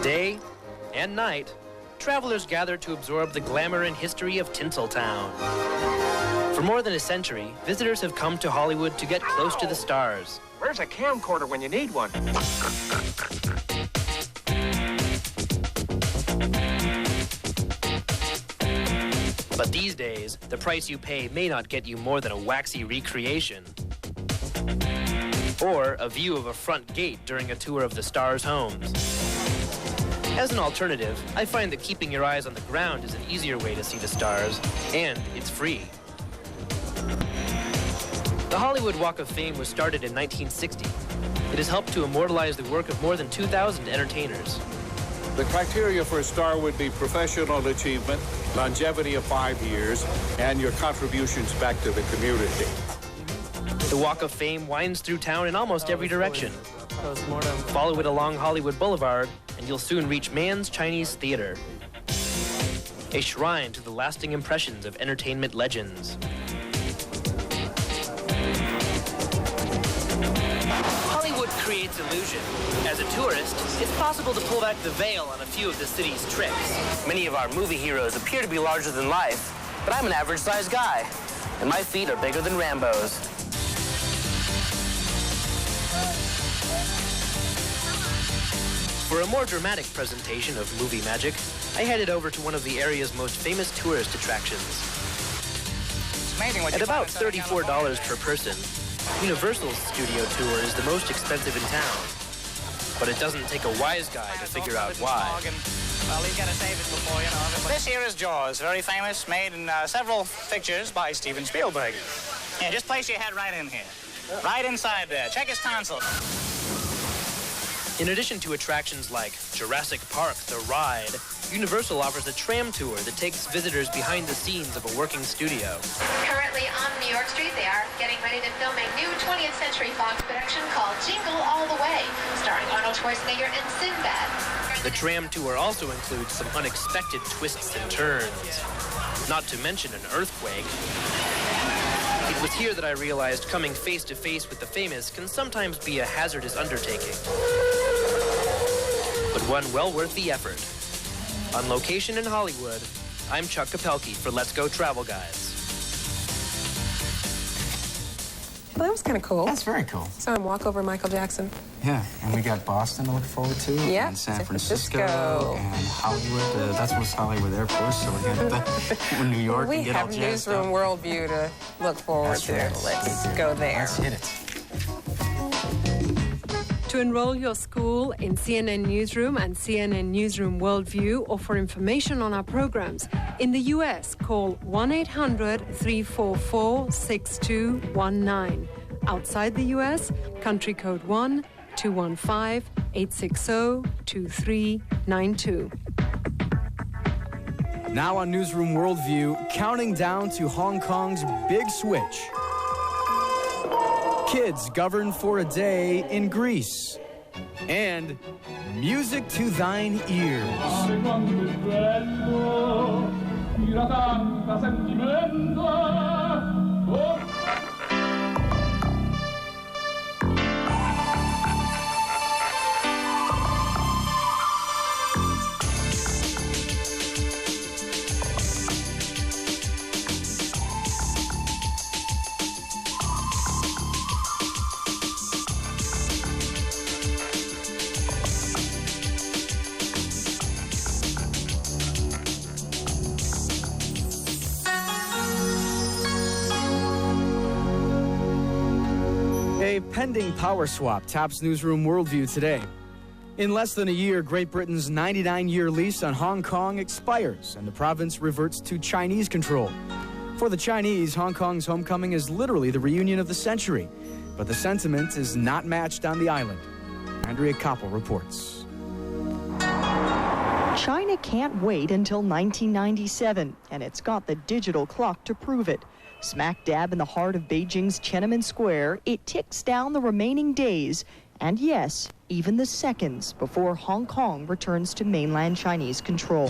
Day and night, travelers gather to absorb the glamour and history of Tinseltown. For more than a century, visitors have come to Hollywood to get close to the stars. Where's a camcorder when you need one? But these days, the price you pay may not get you more than a waxy recreation or a view of a front gate during a tour of the stars' homes. As an alternative, I find that keeping your eyes on the ground is an easier way to see the stars, and it's free. The Hollywood Walk of Fame was started in 1960. It has helped to immortalize the work of more than 2,000 entertainers. The criteria for a star would be professional achievement, longevity of 5 years, and your contributions back to the community. The Walk of Fame winds through town in almost every direction. Follow it along Hollywood Boulevard, and you'll soon reach Mann's Chinese Theater, a shrine to the lasting impressions of entertainment legends. Hollywood creates illusion. As a tourist, it's possible to pull back the veil on a few of the city's tricks. Many of our movie heroes appear to be larger than life, but I'm an average-sized guy, and my feet are bigger than Rambo's. For a more dramatic presentation of movie magic, I headed over to one of the area's most famous tourist attractions. At about $34 per person, Universal's studio tour is the most expensive in town. But it doesn't take a wise guy to figure out why. Well, you've got to save it before, you know. This here is Jaws, very famous, made in several pictures by Steven Spielberg. Yeah, just place your head right in here. Right inside there. Check his tonsil. In addition to attractions like Jurassic Park, The Ride, Universal offers a tram tour that takes visitors behind the scenes of a working studio. Currently on New York Street, they are getting ready to film a new 20th Century Fox production called Jingle All the Way, starring Arnold Schwarzenegger and Sinbad. The tram tour also includes some unexpected twists and turns, not to mention an earthquake. It was here that I realized coming face to face with the famous can sometimes be a hazardous undertaking, but one well worth the effort. On location in Hollywood, I'm Chuck Kapelke for Let's Go Travel Guides. Well, that was kind of cool. That's very cool. So I'm walk over Michael Jackson. Yeah, and we got Boston to look forward to, yeah, and San Francisco, and Hollywood. That's what's Hollywood Airport, so we got New York we and get all have jazzed Newsroom up. Worldview to look forward to. Right. Let's go there. Let's hit it. To enroll your school in CNN Newsroom and CNN Newsroom Worldview, or for information on our programs, in the U.S., call 1-800-344-6219. Outside the U.S., country code 1-215-860-2392. Now on Newsroom Worldview, counting down to Hong Kong's big switch. Kids governed for a day in Greece. And music to thine ears. A pending power swap tops Newsroom Worldview today. In less than a year, Great Britain's 99-year lease on Hong Kong expires, and the province reverts to Chinese control. For the Chinese, Hong Kong's homecoming is literally the reunion of the century, but the sentiment is not matched on the island. Andrea Koppel reports. China can't wait until 1997, and it's got the digital clock to prove it. Smack dab in the heart of Beijing's Tiananmen Square, it ticks down the remaining days, and yes, even the seconds before Hong Kong returns to mainland Chinese control.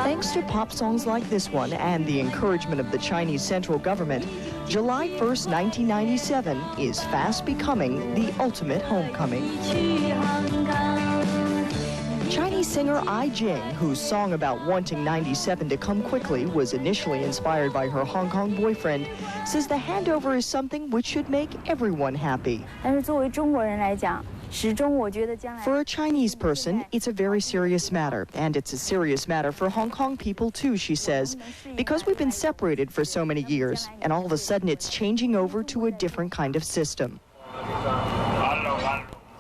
They thanks to pop songs like this one and the encouragement of the Chinese central government, July 1st, 1997 is fast becoming the ultimate homecoming. Chinese singer Ai Jing, whose song about wanting 97 to come quickly was initially inspired by her Hong Kong boyfriend, says the handover is something which should make everyone happy. For a Chinese person, it's a very serious matter, and it's a serious matter for Hong Kong people too, she says, because we've been separated for so many years, and all of a sudden it's changing over to a different kind of system.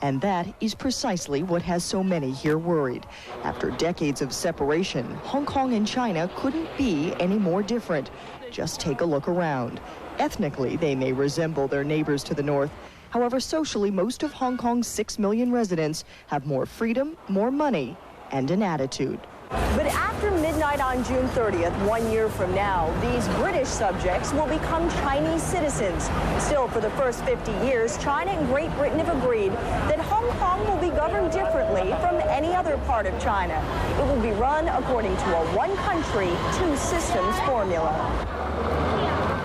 And that is precisely what has so many here worried. After decades of separation, Hong Kong and China couldn't be any more different. Just take a look around. Ethnically, they may resemble their neighbors to the north. However, socially, most of Hong Kong's 6 million residents have more freedom, more money, and an attitude. But after midnight on June 30th, 1 year from now, these British subjects will become Chinese citizens. Still, for the first 50 years, China and Great Britain have agreed that Hong Kong will be governed differently from any other part of China. It will be run according to a one country, two systems formula.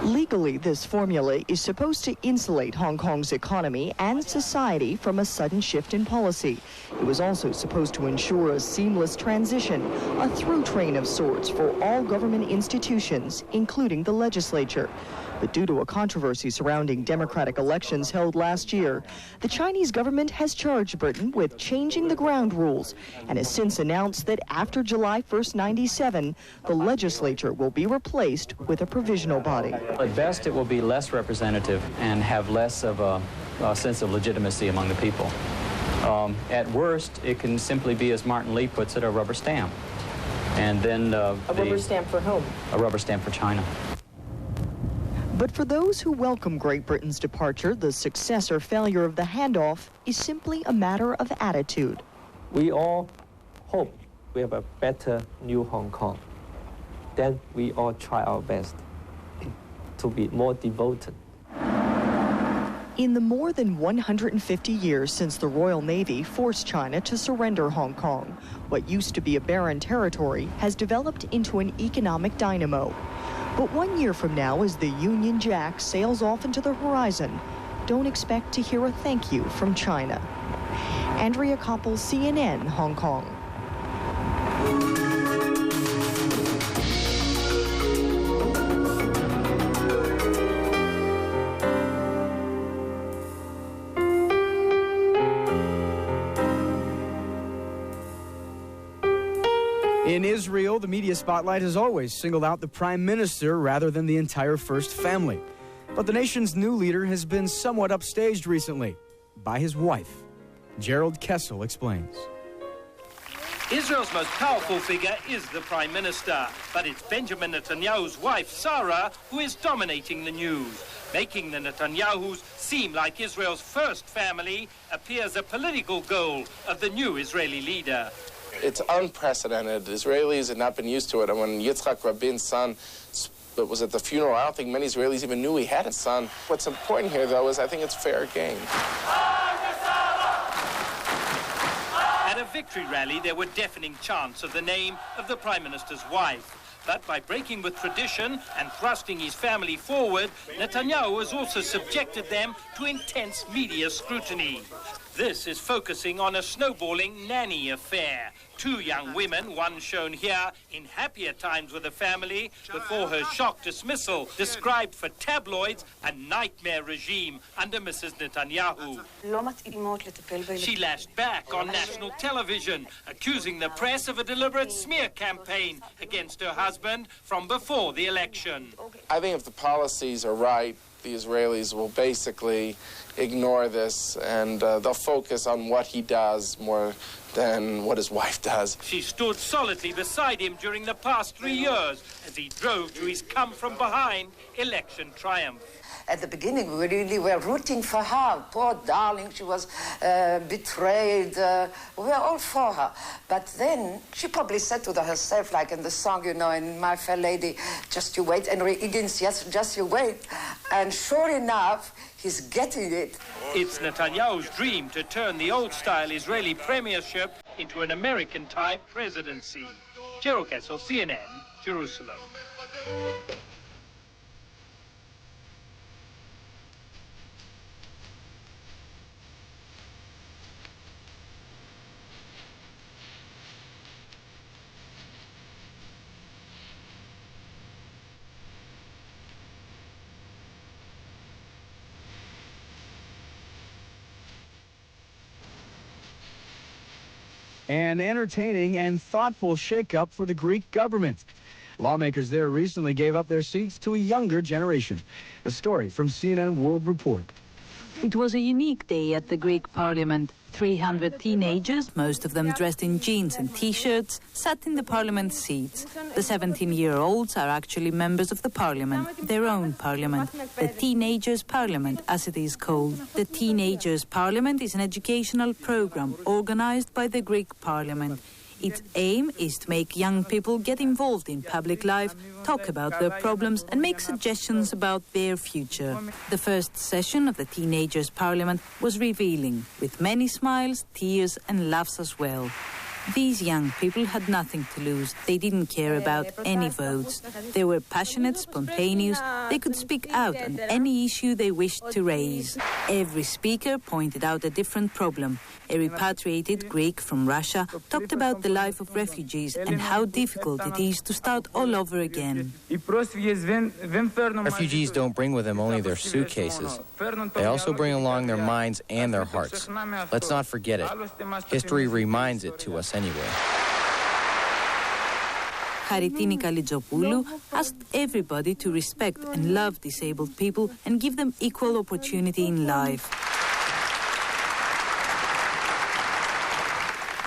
Legally, this formula is supposed to insulate Hong Kong's economy and society from a sudden shift in policy. It was also supposed to ensure a seamless transition, a through train of sorts for all government institutions, including the legislature. But due to a controversy surrounding democratic elections held last year, the Chinese government has charged Britain with changing the ground rules and has since announced that after July 1st, 97, the legislature will be replaced with a provisional body. At best, it will be less representative and have less of a sense of legitimacy among the people. At worst, it can simply be, as Martin Lee puts it, a rubber stamp. And then a rubber stamp for whom? A rubber stamp for China. But for those who welcome Great Britain's departure, the success or failure of the handoff is simply a matter of attitude. We all hope we have a better new Hong Kong. Then we all try our best to be more devoted. In the more than 150 years since the Royal Navy forced China to surrender Hong Kong, what used to be a barren territory has developed into an economic dynamo. But 1 year from now, as the Union Jack sails off into the horizon, don't expect to hear a thank you from China. Andrea Koppel, CNN, Hong Kong. In Israel, the media spotlight has always singled out the prime minister rather than the entire first family. But the nation's new leader has been somewhat upstaged recently by his wife. Gerald Kessel explains. Israel's most powerful figure is the prime minister, but it's Benjamin Netanyahu's wife, Sarah, who is dominating the news. Making the Netanyahus seem like Israel's first family appears a political goal of the new Israeli leader. It's unprecedented. Israelis had not been used to it. And when Yitzhak Rabin's son was at the funeral, I don't think many Israelis even knew he had a son. What's important here, though, is I think it's fair game. At a victory rally, there were deafening chants of the name of the Prime Minister's wife. But by breaking with tradition and thrusting his family forward, Netanyahu has also subjected them to intense media scrutiny. This is focusing on a snowballing nanny affair. Two young women, one shown here in happier times with the family, before her shock dismissal, described for tabloids a nightmare regime under Mrs. Netanyahu. She lashed back on national television, accusing the press of a deliberate smear campaign against her husband from before the election. I think if the policies are right, the Israelis will basically ignore this and they'll focus on what he does more than what his wife does. She stood solidly beside him during the past 3 years as he drove to his come-from-behind election triumph. At the beginning, we really were rooting for her. Poor darling, she was betrayed. We were all for her. But then she probably said to herself, like in the song, you know, in My Fair Lady, just you wait. Henry Higgins, yes, just you wait. And sure enough, he's getting it. It's Netanyahu's dream to turn the old-style Israeli premiership into an American-type presidency. Gerald Kessel, CNN, Jerusalem. An entertaining and thoughtful shakeup for the Greek government. Lawmakers there recently gave up their seats to a younger generation. A story from CNN World Report. It was a unique day at the Greek parliament. 300 teenagers, most of them dressed in jeans and T-shirts, sat in the parliament seats. The 17-year-olds are actually members of the parliament, their own parliament, the Teenagers' Parliament, as it is called. The Teenagers' Parliament is an educational program organized by the Greek parliament. Its aim is to make young people get involved in public life, talk about their problems and make suggestions about their future. The first session of the Teenagers' Parliament was revealing, with many smiles, tears and laughs as well. These young people had nothing to lose. They didn't care about any votes. They were passionate, spontaneous. They could speak out on any issue they wished to raise. Every speaker pointed out a different problem. A repatriated Greek from Russia talked about the life of refugees and how difficult it is to start all over again. Refugees don't bring with them only their suitcases. They also bring along their minds and their hearts. Let's not forget it. History reminds it to us anyway. Haritini Kalitzopoulou asked everybody to respect and love disabled people and give them equal opportunity in life.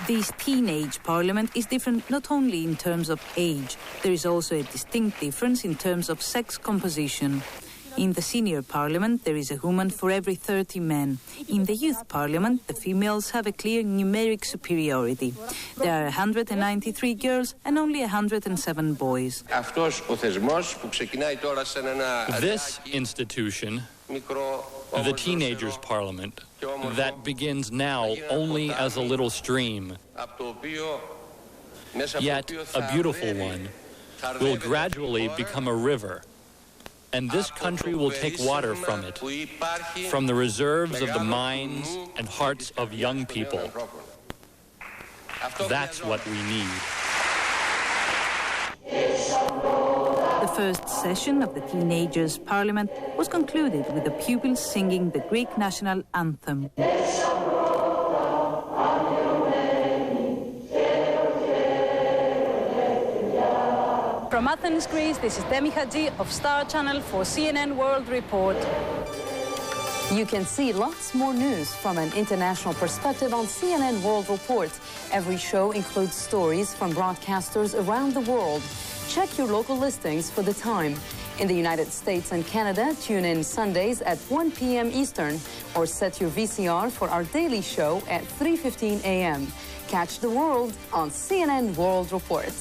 This teenage parliament is different not only in terms of age, there is also a distinct difference in terms of sex composition. In the senior parliament, there is a woman for every 30 men. In the youth parliament, the females have a clear numeric superiority. There are 193 girls and only 107 boys. This institution, the Teenagers' Parliament, that begins now only as a little stream, yet a beautiful one, will gradually become a river. And this country will take water from it, from the reserves of the minds and hearts of young people. That's what we need. The first session of the Teenagers' Parliament was concluded with the pupils singing the Greek national anthem. From Athens, Greece, this is Demi Hadji of Star Channel for CNN World Report. You can see lots more news from an international perspective on CNN World Report. Every show includes stories from broadcasters around the world. Check your local listings for the time. In the United States and Canada, tune in Sundays at 1 p.m. Eastern or set your VCR for our daily show at 3:15 a.m. Catch the world on CNN World Report.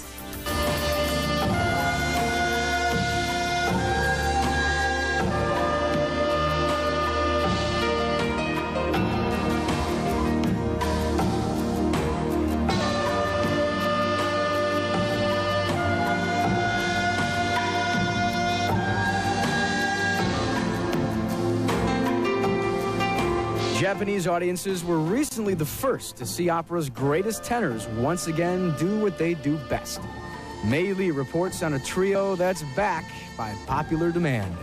Japanese audiences were recently the first to see opera's greatest tenors once again do what they do best. Mei Lee reports on a trio that's back by popular demand.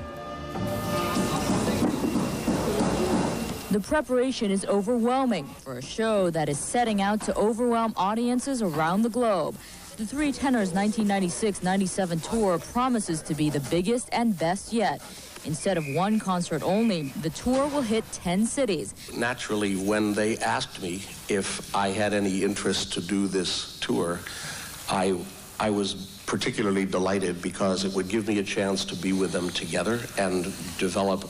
The preparation is overwhelming for a show that is setting out to overwhelm audiences around the globe. The Three Tenors 1996-97 tour promises to be the biggest and best yet. Instead of one concert only, the tour will hit 10 cities. Naturally, when they asked me if I had any interest to do this tour, I was particularly delighted because it would give me a chance to be with them together and develop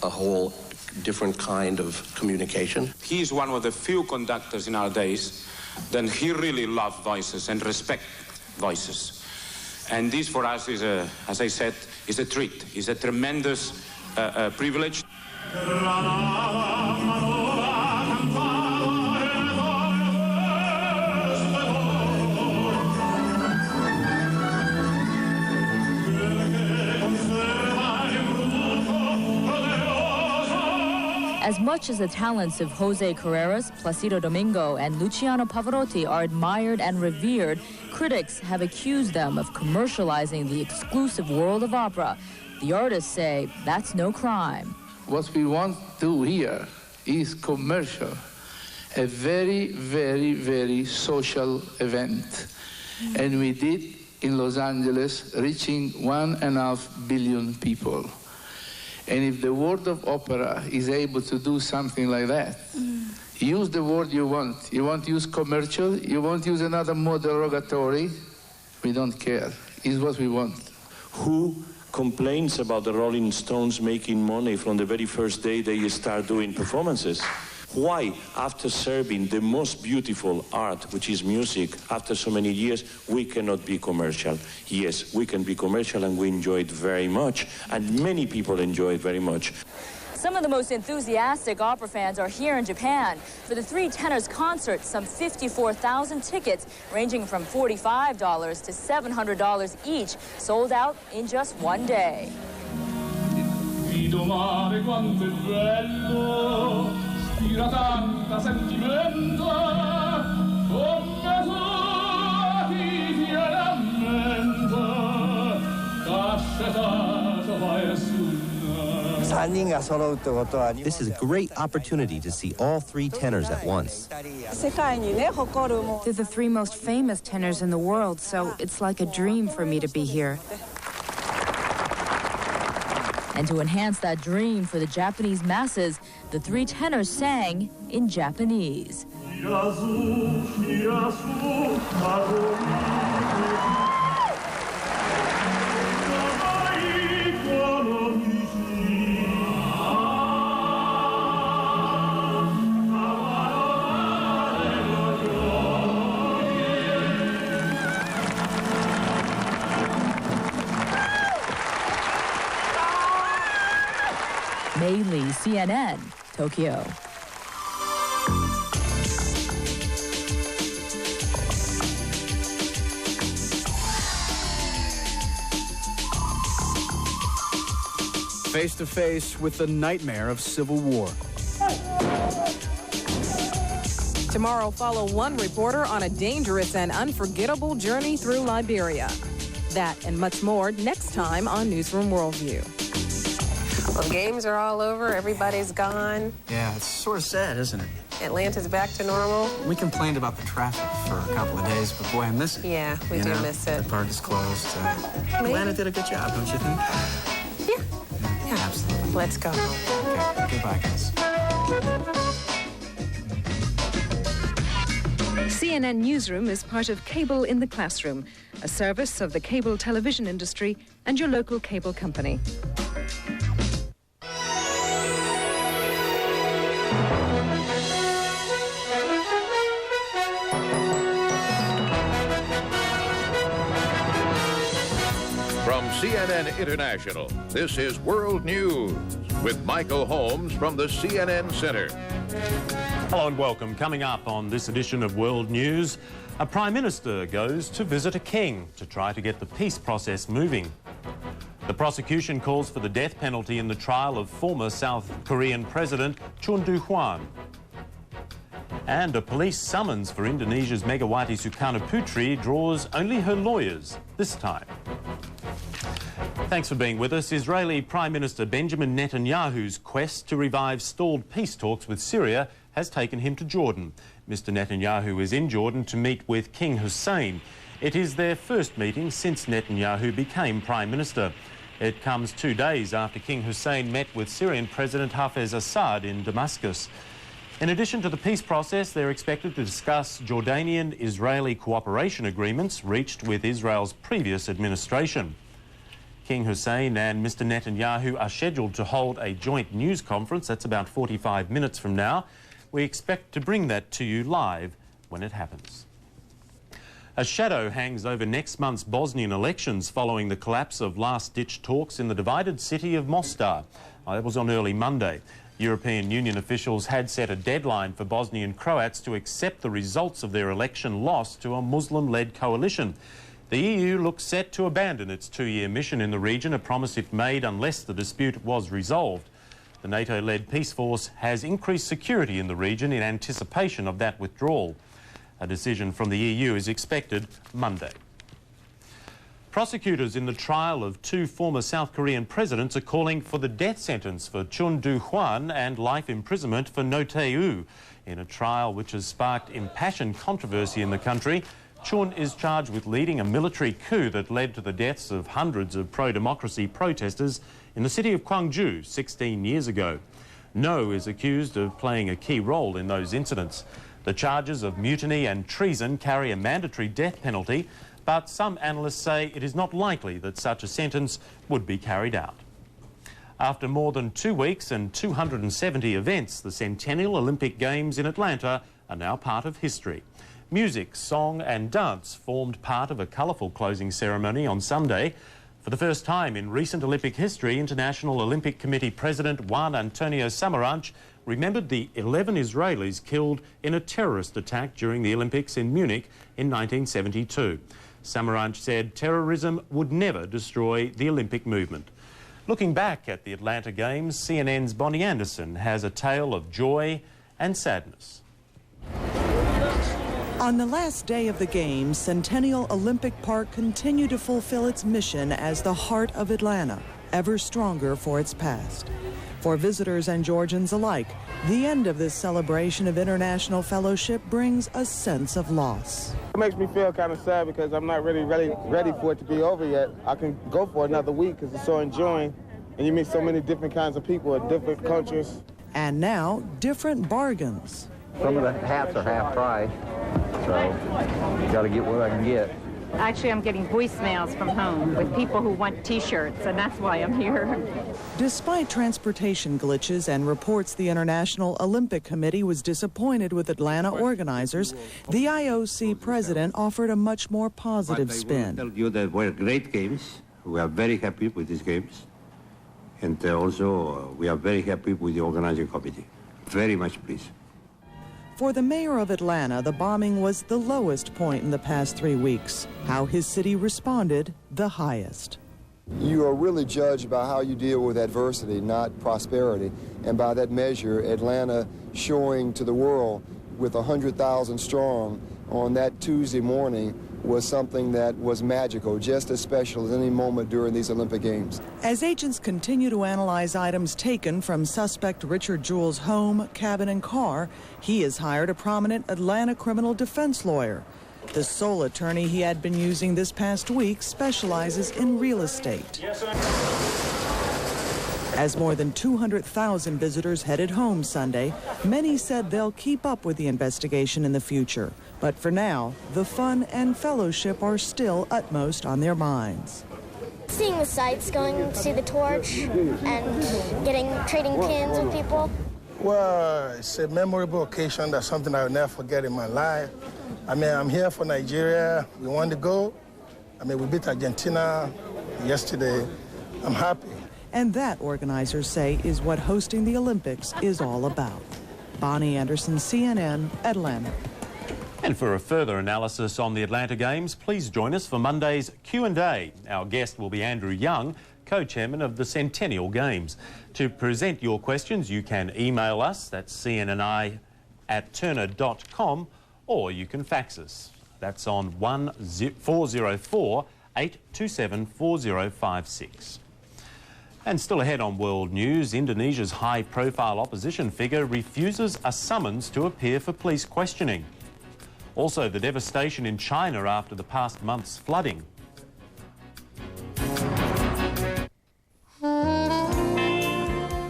a whole different kind of communication. He's one of the few conductors in our days that he really loved voices and respect voices. And this for us is, as I said, is a treat. It's a tremendous privilege. As much as the talents of Jose Carreras, Placido Domingo, and Luciano Pavarotti are admired and revered, critics have accused them of commercializing the exclusive world of opera. The artists say that's no crime. What we want to do here is commercial, a very, very, very social event. And we did in Los Angeles, reaching 1.5 billion people. And if the world of opera is able to do something like that, use the word you want. You want to use commercial, you want to use another more derogatory, we don't care. It's what we want. Who complains about the Rolling Stones making money from the very first day they start doing performances? Why, after serving the most beautiful art, which is music, after so many years, we cannot be commercial? Yes, we can be commercial, and we enjoy it very much, and many people enjoy it very much. Some of the most enthusiastic opera fans are here in Japan. For the Three Tenors concert, some 54,000 tickets, ranging from $45 to $700 each, sold out in just one day. This is a great opportunity to see all three tenors at once. They're the three most famous tenors in the world, so it's like a dream for me to be here. And to enhance that dream for the Japanese masses, the three tenors sang in Japanese. Mei Lee, CNN, Tokyo. Face to face with the nightmare of civil war. Tomorrow, follow one reporter on a dangerous and unforgettable journey through Liberia. That and much more next time on Newsroom Worldview. Well, games are all over. Everybody's gone. Yeah, it's sort of sad, isn't it? Atlanta's back to normal. We complained about the traffic for a couple of days, but boy, I miss it. Yeah, we do miss it. The park is closed. Atlanta did a good job, don't you think? Yeah, absolutely. Let's go. Okay, goodbye, guys. CNN Newsroom is part of Cable in the Classroom, a service of the cable television industry and your local cable company. From CNN International, this is World News with Michael Holmes from the CNN Center. Hello and welcome. Coming up on this edition of World News, a Prime Minister goes to visit a king to try to get the peace process moving. The prosecution calls for the death penalty in the trial of former South Korean President Chun Doo-hwan. And a police summons for Indonesia's Megawati Sukarnoputri draws only her lawyers this time. Thanks for being with us. Israeli Prime Minister Benjamin Netanyahu's quest to revive stalled peace talks with Syria has taken him to Jordan. Mr. Netanyahu is in Jordan to meet with King Hussein. It is their first meeting since Netanyahu became Prime Minister. It comes 2 days after King Hussein met with Syrian President Hafez Assad in Damascus. In addition to the peace process, they're expected to discuss Jordanian-Israeli cooperation agreements reached with Israel's previous administration. King Hussein and Mr. Netanyahu are scheduled to hold a joint news conference. That's about 45 minutes from now. We expect to bring that to you live when it happens. A shadow hangs over next month's Bosnian elections following the collapse of last-ditch talks in the divided city of Mostar. That was on early Monday. European Union officials had set a deadline for Bosnian Croats to accept the results of their election loss to a Muslim-led coalition. The EU looks set to abandon its 2-year mission in the region, a promise it made unless the dispute was resolved. The NATO-led peace force has increased security in the region in anticipation of that withdrawal. A decision from the EU is expected Monday. Prosecutors in the trial of two former South Korean presidents are calling for the death sentence for Chun Doo-hwan and life imprisonment for No Tae-woo. In a trial which has sparked impassioned controversy in the country, Chun is charged with leading a military coup that led to the deaths of hundreds of pro-democracy protesters in the city of Gwangju 16 years ago. No is accused of playing a key role in those incidents. The charges of mutiny and treason carry a mandatory death penalty, but some analysts say it is not likely that such a sentence would be carried out. After more than 2 weeks and 270 events, the Centennial Olympic Games in Atlanta are now part of history. Music, song and dance formed part of a colourful closing ceremony on Sunday. For the first time in recent Olympic history, International Olympic Committee President Juan Antonio Samaranch remembered the 11 Israelis killed in a terrorist attack during the Olympics in Munich in 1972. Samaranch said terrorism would never destroy the Olympic movement. Looking back at the Atlanta Games, CNN's Bonnie Anderson has a tale of joy and sadness. On the last day of the Games, Centennial Olympic Park continued to fulfill its mission as the heart of Atlanta, ever stronger for its past. For visitors and Georgians alike, the end of this celebration of international fellowship brings a sense of loss. It makes me feel kind of sad because I'm not really ready for it to be over yet. I can go for another week because it's so enjoying, and you meet so many different kinds of people at different cultures. And now, different bargains. Some of the hats are half price, so you got to get what I can get. Actually, I'm getting voicemails from home with people who want T-shirts, and that's why I'm here. Despite transportation glitches and reports the International Olympic Committee was disappointed with Atlanta organizers, the IOC president offered a much more positive spin. I will tell you that were great games. We are very happy with these games. And also, we are very happy with the organizing committee. Very much pleased. For the mayor of Atlanta, the bombing was the lowest point in the past 3 weeks. How his city responded, the highest. You are really judged by how you deal with adversity, not prosperity. And by that measure, Atlanta showing to the world with 100,000 strong on that Tuesday morning was something that was magical, just as special as any moment during these Olympic Games. As agents continue to analyze items taken from suspect Richard Jewell's home, cabin, and car, he has hired a prominent Atlanta criminal defense lawyer. The sole attorney he had been using this past week specializes in real estate. Yes, sir. As more than 200,000 visitors headed home Sunday, many said they'll keep up with the investigation in the future. But for now, the fun and fellowship are still utmost on their minds. Seeing the sights, going to see the torch, and trading pins with people. Well, it's a memorable occasion. That's something I will never forget in my life. I mean, I'm here for Nigeria. We want to go. I mean, we beat Argentina yesterday. I'm happy. And that, organizers say, is what hosting the Olympics is all about. Bonnie Anderson, CNN, Atlanta. And for a further analysis on the Atlanta Games, please join us for Monday's Q&A. Our guest will be Andrew Young, co-chairman of the Centennial Games. To present your questions, you can email us, that's cnni@turner.com, or you can fax us. That's on 404 827 4056. And still ahead on World News, Indonesia's high-profile opposition figure refuses a summons to appear for police questioning. Also, the devastation in China after the past month's flooding.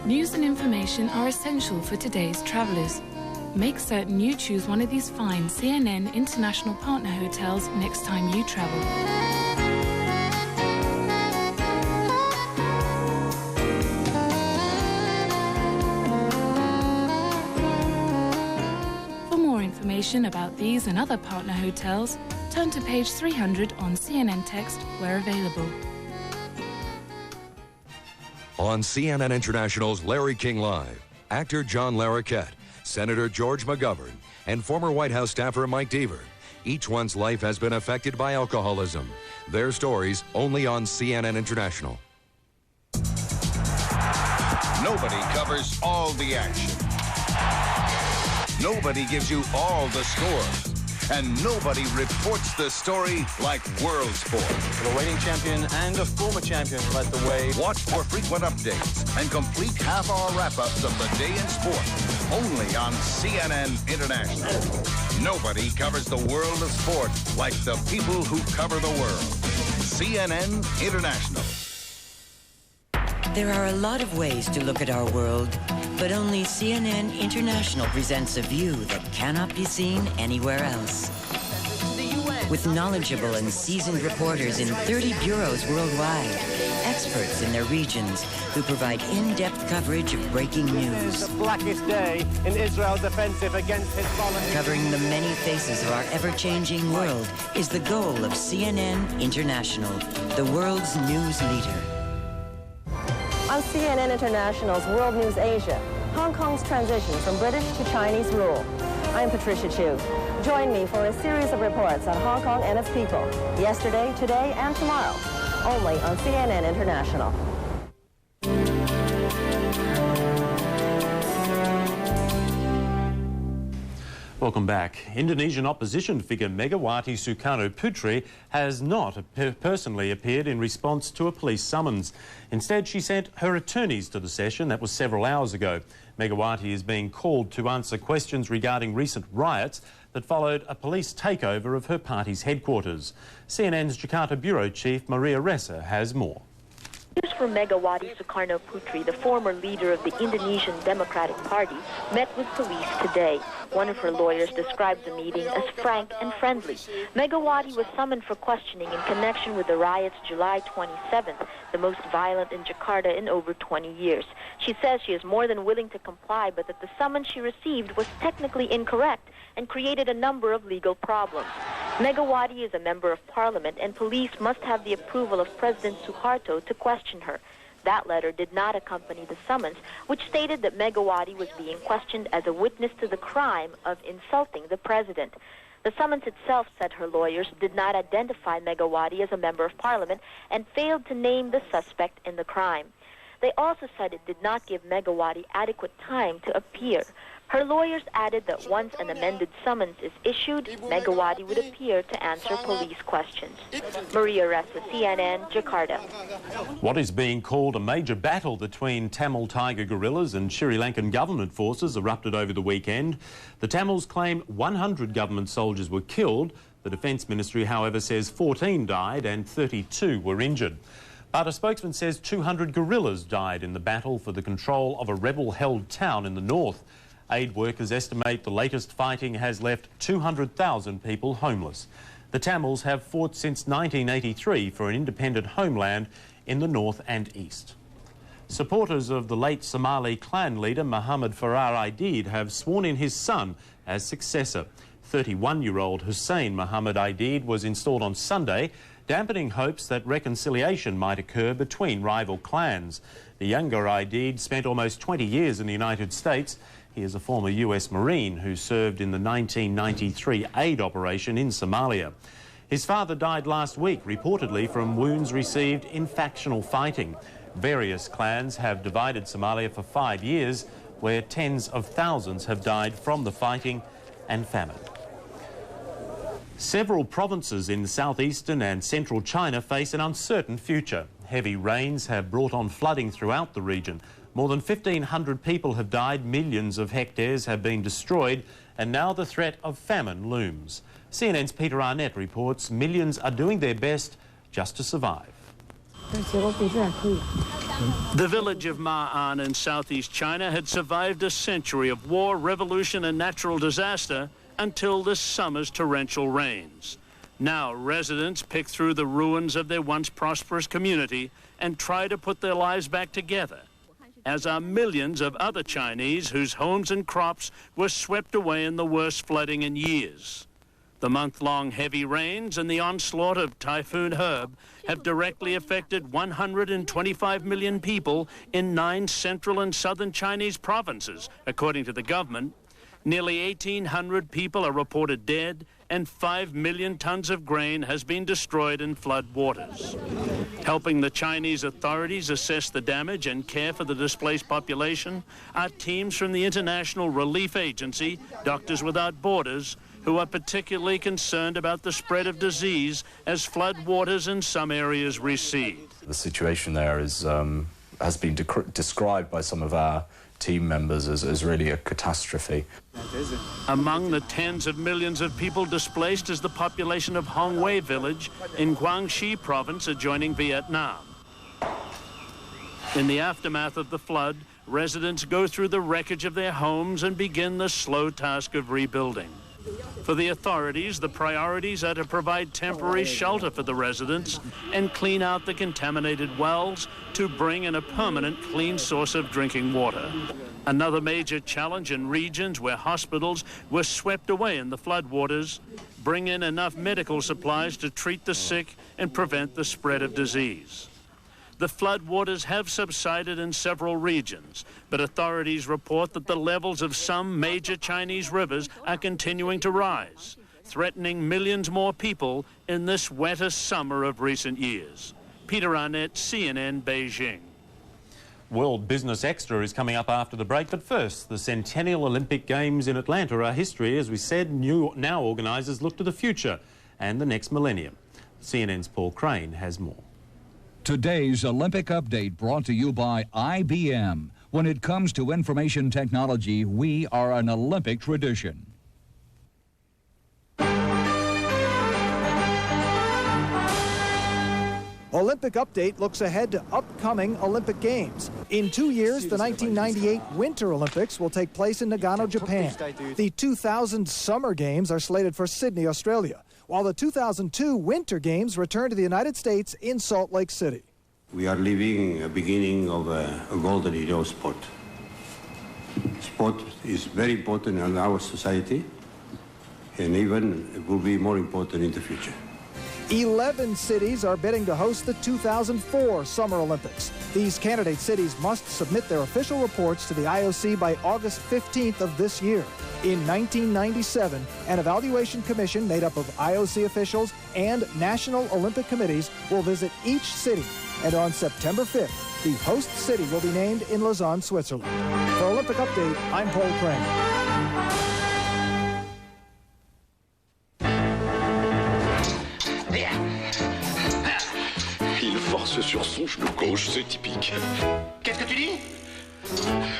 News and information are essential for today's travellers. Make certain you choose one of these fine CNN International Partner hotels next time you travel. Information about these and other partner hotels, turn to page 300 on CNN Text where available. On CNN International's Larry King Live, actor John Larroquette, Senator George McGovern, and former White House staffer Mike Deaver. Each one's life has been affected by alcoholism. Their stories only on CNN International. Nobody covers all the action. Nobody gives you all the scores. And nobody reports the story like World Sport. The reigning champion and a former champion led the way. Watch for frequent updates and complete half-hour wrap-ups of the day in sport. Only on CNN International. Nobody covers the world of sport like the people who cover the world. CNN International. There are a lot of ways to look at our world, but only CNN International presents a view that cannot be seen anywhere else. With knowledgeable and seasoned reporters in 30 bureaus worldwide, experts in their regions who provide in-depth coverage of breaking news. The blackest day in Israel's offensive against Hezbollah. Covering the many faces of our ever-changing world is the goal of CNN International, the world's news leader. On CNN International's World News Asia, Hong Kong's transition from British to Chinese rule. I'm Patricia Chu. Join me for a series of reports on Hong Kong and its people, yesterday, today, and tomorrow, only on CNN International. Welcome back. Indonesian opposition figure Megawati Sukarno Putri has not personally appeared in response to a police summons. Instead, she sent her attorneys to the session. That was several hours ago. Megawati is being called to answer questions regarding recent riots that followed a police takeover of her party's headquarters. CNN's Jakarta Bureau Chief Maria Ressa has more. News for Megawati Sukarno Putri, the former leader of the Indonesian Democratic Party, met with police today. One of her lawyers described the meeting as frank and friendly. Megawati was summoned for questioning in connection with the riots July 27th, the most violent in Jakarta in over 20 years. She says she is more than willing to comply, but that the summons she received was technically incorrect and created a number of legal problems. Megawati is a member of parliament, and police must have the approval of President Suharto to question her. That letter did not accompany the summons, which stated that Megawati was being questioned as a witness to the crime of insulting the president. The summons itself, said her lawyers, did not identify Megawati as a member of parliament and failed to name the suspect in the crime. They also said it did not give Megawati adequate time to appear. Her lawyers added that once an amended summons is issued, Megawati would appear to answer police questions. Maria Ressa, CNN, Jakarta. What is being called a major battle between Tamil Tiger guerrillas and Sri Lankan government forces erupted over the weekend. The Tamils claim 100 government soldiers were killed. The Defence Ministry, however, says 14 died and 32 were injured. But a spokesman says 200 guerrillas died in the battle for the control of a rebel-held town in the north. Aid workers estimate the latest fighting has left 200,000 people homeless. The Tamils have fought since 1983 for an independent homeland in the north and east. Supporters of the late Somali clan leader Muhammad Farah Aidid have sworn in his son as successor. 31-year-old Hussein Muhammad Aidid was installed on Sunday, dampening hopes that reconciliation might occur between rival clans. The younger Aidid spent almost 20 years in the United States. He is a former US Marine who served in the 1993 aid operation in Somalia. His father died last week, reportedly from wounds received in factional fighting. Various clans have divided Somalia for 5 years, where tens of thousands have died from the fighting and famine. Several provinces in southeastern and central China face an uncertain future. Heavy rains have brought on flooding throughout the region. More than 1,500 people have died, millions of hectares have been destroyed, and now the threat of famine looms. CNN's Peter Arnett reports millions are doing their best just to survive. The village of Ma'an in southeast China had survived a century of war, revolution and natural disaster until this summer's torrential rains. Now residents pick through the ruins of their once prosperous community and try to put their lives back together, as are millions of other Chinese whose homes and crops were swept away in the worst flooding in years. The month-long heavy rains and the onslaught of Typhoon Herb have directly affected 125 million people in 9 central and southern Chinese provinces, according to the government. Nearly 1,800 people are reported dead, and 5 million tons of grain has been destroyed in flood waters. Helping the Chinese authorities assess the damage and care for the displaced population are teams from the International Relief Agency, Doctors Without Borders, who are particularly concerned about the spread of disease as flood waters in some areas recede. The situation there is, has been described by some of our team members as really a catastrophe. Among the tens of millions of people displaced is the population of Hongwei village in Guangxi province adjoining Vietnam. In the aftermath of the flood, residents go through the wreckage of their homes and begin the slow task of rebuilding. For the authorities, the priorities are to provide temporary shelter for the residents and clean out the contaminated wells to bring in a permanent clean source of drinking water. Another major challenge in regions where hospitals were swept away in the floodwaters, bring in enough medical supplies to treat the sick and prevent the spread of disease. The floodwaters have subsided in several regions, but authorities report that the levels of some major Chinese rivers are continuing to rise, threatening millions more people in this wettest summer of recent years. Peter Arnett, CNN, Beijing. World Business Extra is coming up after the break, but first, the Centennial Olympic Games in Atlanta are history. As we said, now organisers look to the future and the next millennium. CNN's Paul Crane has more. Today's Olympic Update brought to you by IBM. When it comes to information technology, we are an Olympic tradition. Olympic Update looks ahead to upcoming Olympic Games. In 2 years, the 1998 Winter Olympics will take place in Nagano, Japan. The 2000 Summer Games are slated for Sydney, Australia, while the 2002 Winter Games return to the United States in Salt Lake City. We are living a beginning of a golden era of sport. Sport is very important in our society, and even it will be more important in the future. 11 cities are bidding to host the 2004 Summer Olympics. These candidate cities must submit their official reports to the IOC by August 15th of this year. In 1997, an evaluation commission made up of IOC officials and National Olympic committees will visit each city, and on September 5th, the host city will be named in Lausanne, Switzerland. For Olympic Update, I'm Paul Crane. Il force sur son genou gauche, c'est typique. Qu'est-ce que tu dis?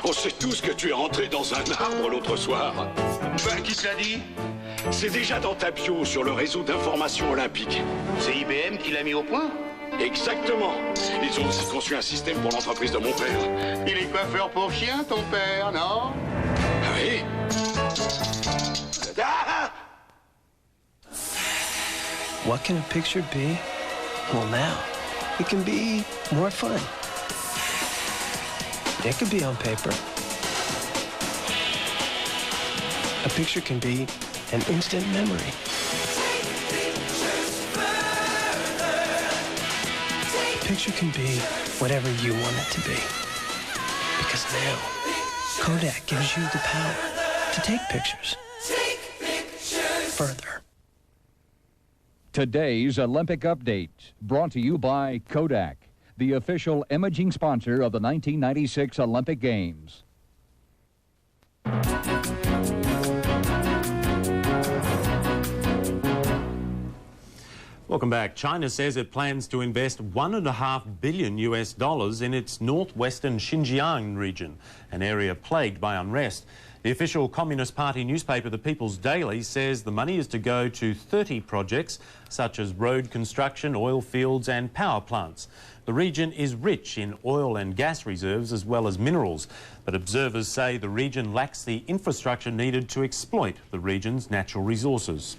On sait tous que tu es rentré dans un arbre l'autre soir. Ben, qui te l'a dit? C'est déjà dans ta bio sur le réseau d'information olympique. C'est IBM qui l'a mis au point? Exactement. Ils ont aussi conçu un système pour l'entreprise de mon père. Il est coiffeur pour chien, ton père, non? Ah oui? Ah! What can a picture be? Well, now, it can be more fun. It could be on paper. A picture can be an instant memory. A picture can be whatever you want it to be. Because now, Kodak gives you the power to take pictures further. Today's Olympic Update, brought to you by Kodak, the official imaging sponsor of the 1996 Olympic Games. Welcome back. China says it plans to invest $1.5 billion in its northwestern Xinjiang region, an area plagued by unrest. The official Communist Party newspaper, The People's Daily, says the money is to go to 30 projects, such as road construction, oil fields and power plants. The region is rich in oil and gas reserves as well as minerals, but observers say the region lacks the infrastructure needed to exploit the region's natural resources.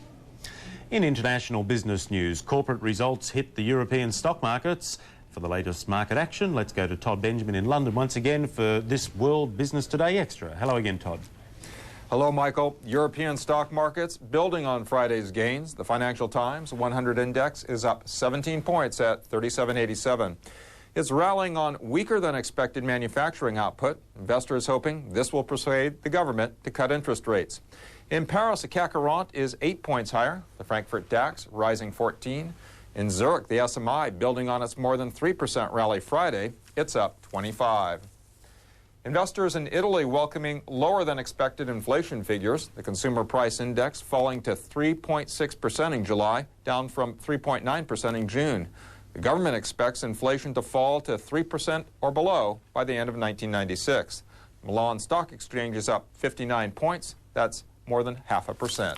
In international business news, corporate results hit the European stock markets. For the latest market action, let's go to Todd Benjamin in London once again for this World Business Today Extra. Hello again, Todd. Hello, Michael. European stock markets building on Friday's gains. The Financial Times 100 index is up 17 points at 3787. It's rallying on weaker than expected manufacturing output. Investors hoping this will persuade the government to cut interest rates. In Paris, the CAC 40 is 8 points higher. The Frankfurt DAX rising 14. In Zurich, the SMI, building on its more than 3% rally Friday, it's up 25. Investors in Italy welcoming lower than expected inflation figures. The consumer price index falling to 3.6% in July, down from 3.9% in June. The government expects inflation to fall to 3% or below by the end of 1996. Milan Stock Exchange is up 59 points. That's more than 0.5%.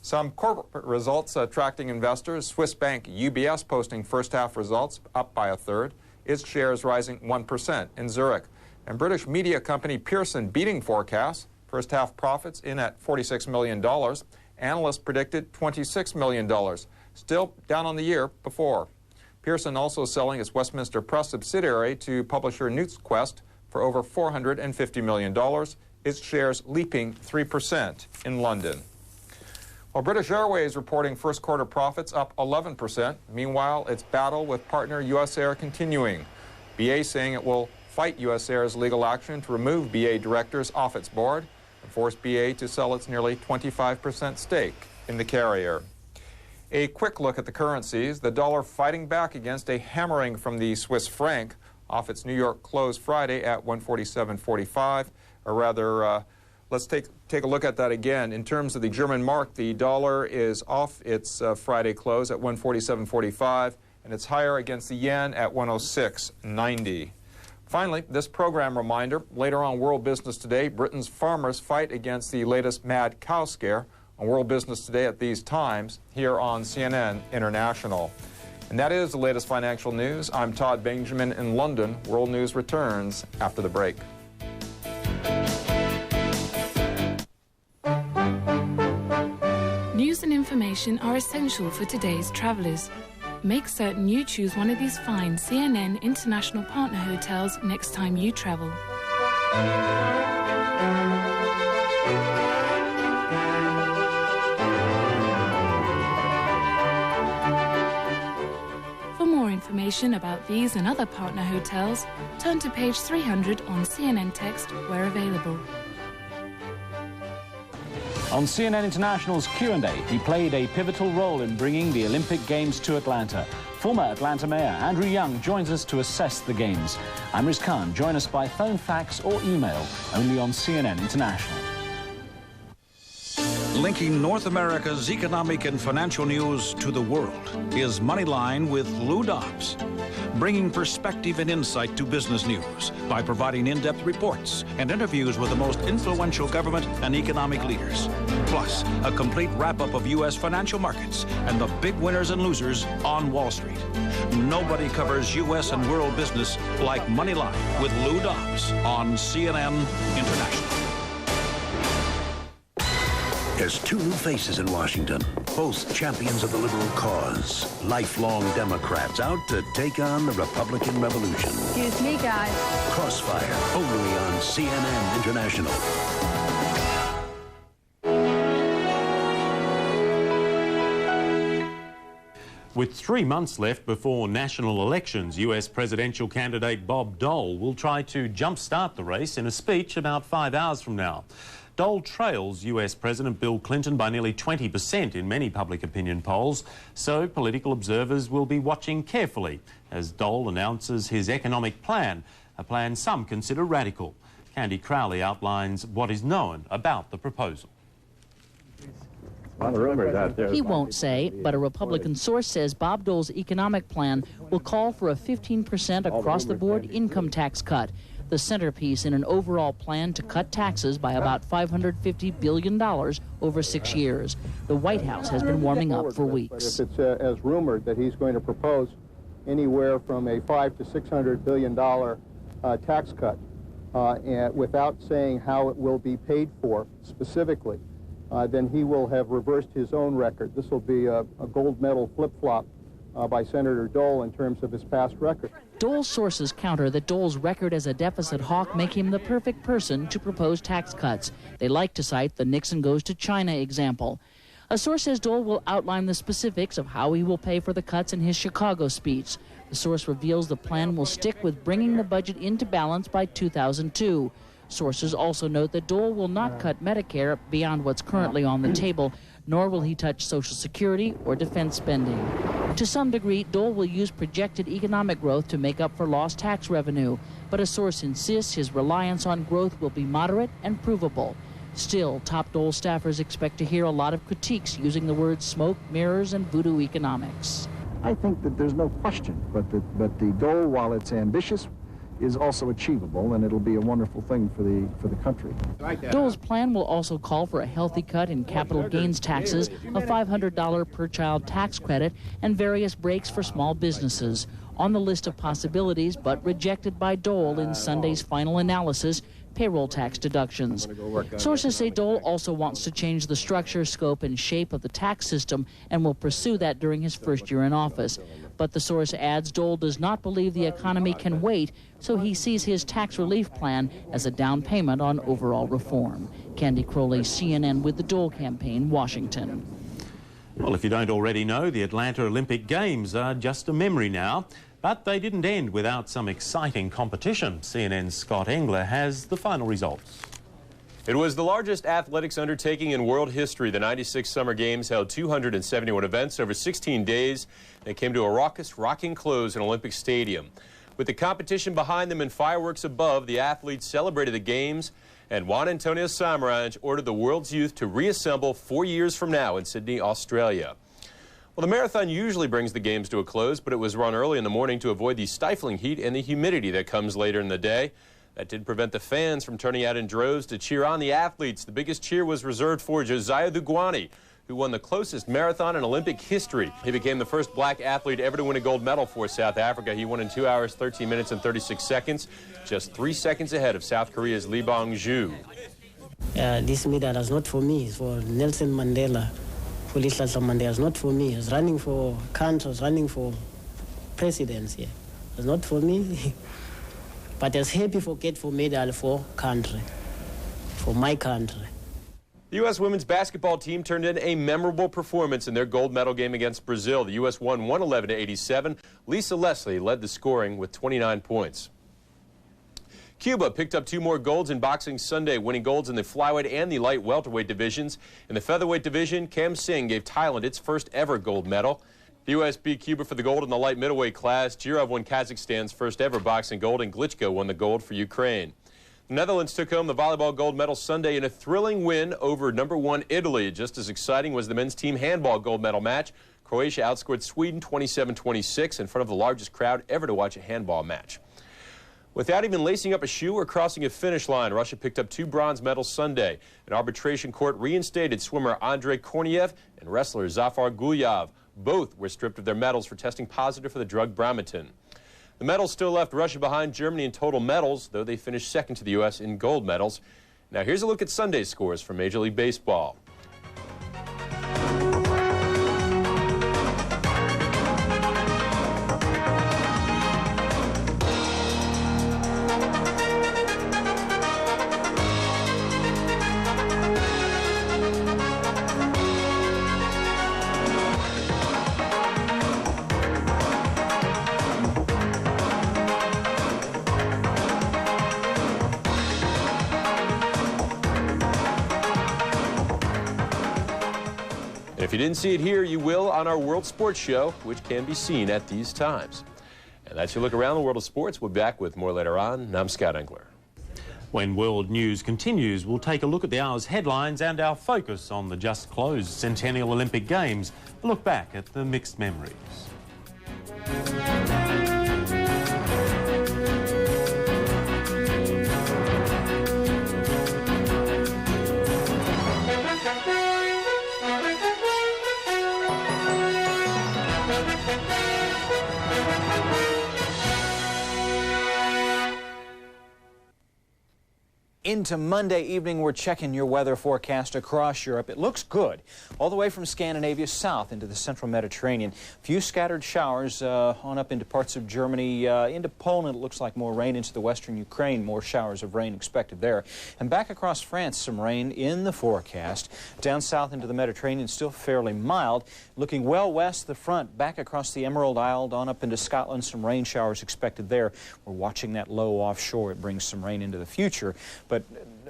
Some corporate results attracting investors. Swiss bank UBS posting first half results up by 1/3. Its shares rising 1% in Zurich. And British media company Pearson beating forecasts. First half profits in at $46 million. Analysts predicted $26 million. Still down on the year before. Pearson also selling its Westminster Press subsidiary to publisher Newsquest for over $450 million. Its shares leaping 3% in London. While British Airways reporting first quarter profits up 11%. Meanwhile, its battle with partner US Air continuing. BA saying it will fight US Air's legal action to remove BA directors off its board and force BA to sell its nearly 25% stake in the carrier. A quick look at the currencies. The dollar fighting back against a hammering from the Swiss franc off its New York close Friday at 147.45, or rather, let's take a look at that again. In terms of the German mark, the dollar is off its Friday close at 147.45, and it's higher against the yen at 106.90. Finally, this program reminder, later on World Business Today, Britain's farmers fight against the latest mad cow scare. On World Business Today at these times, here on CNN International. And that is the latest financial news. I'm Todd Benjamin in London. World News returns after the break. News and information are essential for today's travelers. Make certain you choose one of these fine CNN International Partner hotels next time you travel. For more information about these and other partner hotels, turn to page 300 on CNN Text where available. On CNN International's Q&A, he played a pivotal role in bringing the Olympic Games to Atlanta. Former Atlanta Mayor Andrew Young joins us to assess the Games. I'm Riz Khan. Join us by phone, fax or email, only on CNN International. Linking North America's economic and financial news to the world is Moneyline with Lou Dobbs. Bringing perspective and insight to business news by providing in-depth reports and interviews with the most influential government and economic leaders. Plus, a complete wrap-up of U.S. financial markets and the big winners and losers on Wall Street. Nobody covers U.S. and world business like Moneyline with Lou Dobbs on CNN International. There's two new faces in Washington, both champions of the liberal cause, lifelong Democrats out to take on the Republican revolution. Excuse me, guys. Crossfire, only on CNN International. With 3 months left before national elections, US presidential candidate Bob Dole will try to jumpstart the race in a speech about 5 hours from now. Dole trails US President Bill Clinton by nearly 20% in many public opinion polls, so political observers will be watching carefully as Dole announces his economic plan, a plan some consider radical. Candy Crowley outlines what is known about the proposal. A lot of rumors out there. He won't say, but a Republican source says Bob Dole's economic plan will call for a 15% across-the-board income tax cut, the centerpiece in an overall plan to cut taxes by about $550 billion over 6 years. The White House has been warming up for weeks. But if it's as rumored that he's going to propose anywhere from a $500 to $600 billion tax cut, and without saying how it will be paid for specifically, then he will have reversed his own record. This will be a gold medal flip-flop by Senator Dole in terms of his past record. Dole's sources counter that Dole's record as a deficit hawk make him the perfect person to propose tax cuts. They like to cite the Nixon goes to China example. A source says Dole will outline the specifics of how he will pay for the cuts in his Chicago speech. The source reveals the plan will stick with bringing the budget into balance by 2002. Sources also note that Dole will not cut Medicare beyond what's currently on the table, nor will he touch Social Security or defense spending. To some degree, Dole will use projected economic growth to make up for lost tax revenue, but a source insists his reliance on growth will be moderate and provable. Still, top Dole staffers expect to hear a lot of critiques using the words smoke, mirrors, and voodoo economics. I think that there's no question, but the Dole, while it's ambitious, is also achievable, and it'll be a wonderful thing for the country. Dole's plan will also call for a healthy cut in capital gains taxes, a $500 per child tax credit, and various breaks for small businesses. On the list of possibilities, but rejected by Dole in Sunday's final analysis, payroll tax deductions. Sources say Dole also wants to change the structure, scope, and shape of the tax system and will pursue that during his first year in office. But the source adds Dole does not believe the economy can wait, so he sees his tax relief plan as a down payment on overall reform. Candy Crowley, CNN with the Dole campaign, Washington. Well, if you don't already know, the Atlanta Olympic Games are just a memory now. But they didn't end without some exciting competition. CNN's Scott Engler has the final results. It was the largest athletics undertaking in world history. The 96 Summer Games held 271 events over 16 days. They came to a raucous, rocking close in Olympic Stadium. With the competition behind them and fireworks above, the athletes celebrated the Games, and Juan Antonio Samaranch ordered the world's youth to reassemble 4 years from now in Sydney, Australia. Well, the marathon usually brings the Games to a close, but it was run early in the morning to avoid the stifling heat and the humidity that comes later in the day. That did prevent the fans from turning out in droves to cheer on the athletes. The biggest cheer was reserved for Josiah Dugwani, who won the closest marathon in Olympic history. He became the first black athlete ever to win a gold medal for South Africa. He won in 2 hours, 13 minutes, and 36 seconds, just 3 seconds ahead of South Korea's Lee Bong-ju. This medal is not for me, it's for Nelson Mandela. Mandela is not for me. It's running for country, it's running for presidency. It's not for me. But I was happy for get for medal for country, for my country. The U.S. women's basketball team turned in a memorable performance in their gold medal game against Brazil. The U.S. won 111-87. Lisa Leslie led the scoring with 29 points. Cuba picked up 2 more golds in boxing Sunday, winning golds in the flyweight and the light welterweight divisions. In the featherweight division, Cam Singh gave Thailand its first ever gold medal. The U.S. beat Cuba for the gold in the light middleweight class. Jirov won Kazakhstan's first ever boxing gold, and Glitchko won the gold for Ukraine. The Netherlands took home the volleyball gold medal Sunday in a thrilling win over #1 Italy. Just as exciting was the men's team handball gold medal match. Croatia outscored Sweden 27-26 in front of the largest crowd ever to watch a handball match. Without even lacing up a shoe or crossing a finish line, Russia picked up 2 bronze medals Sunday. An arbitration court reinstated swimmer Andrei Korniev and wrestler Zafar Gulyav. Both were stripped of their medals for testing positive for the drug Bramitin. The medals still left Russia behind Germany in total medals, though they finished second to the U.S. in gold medals. Now here's a look at Sunday's scores from Major League Baseball. If you didn't see it here, you will on our World Sports Show, which can be seen at these times. And that's your look around the world of sports. We'll be back with more later on. I'm Scott Engler. When world news continues, we'll take a look at the hour's headlines and our focus on the just closed Centennial Olympic Games. A look back at the mixed memories. Into Monday evening, we're checking your weather forecast across Europe. It looks good, all the way from Scandinavia south into the central Mediterranean. Few scattered showers on up into parts of Germany, into Poland. It looks like more rain into the western Ukraine, more showers of rain expected there. And back across France, some rain in the forecast. Down south into the Mediterranean, still fairly mild. Looking well west, the front, back across the Emerald Isle, on up into Scotland, some rain showers expected there. We're watching that low offshore. It brings some rain into the future. But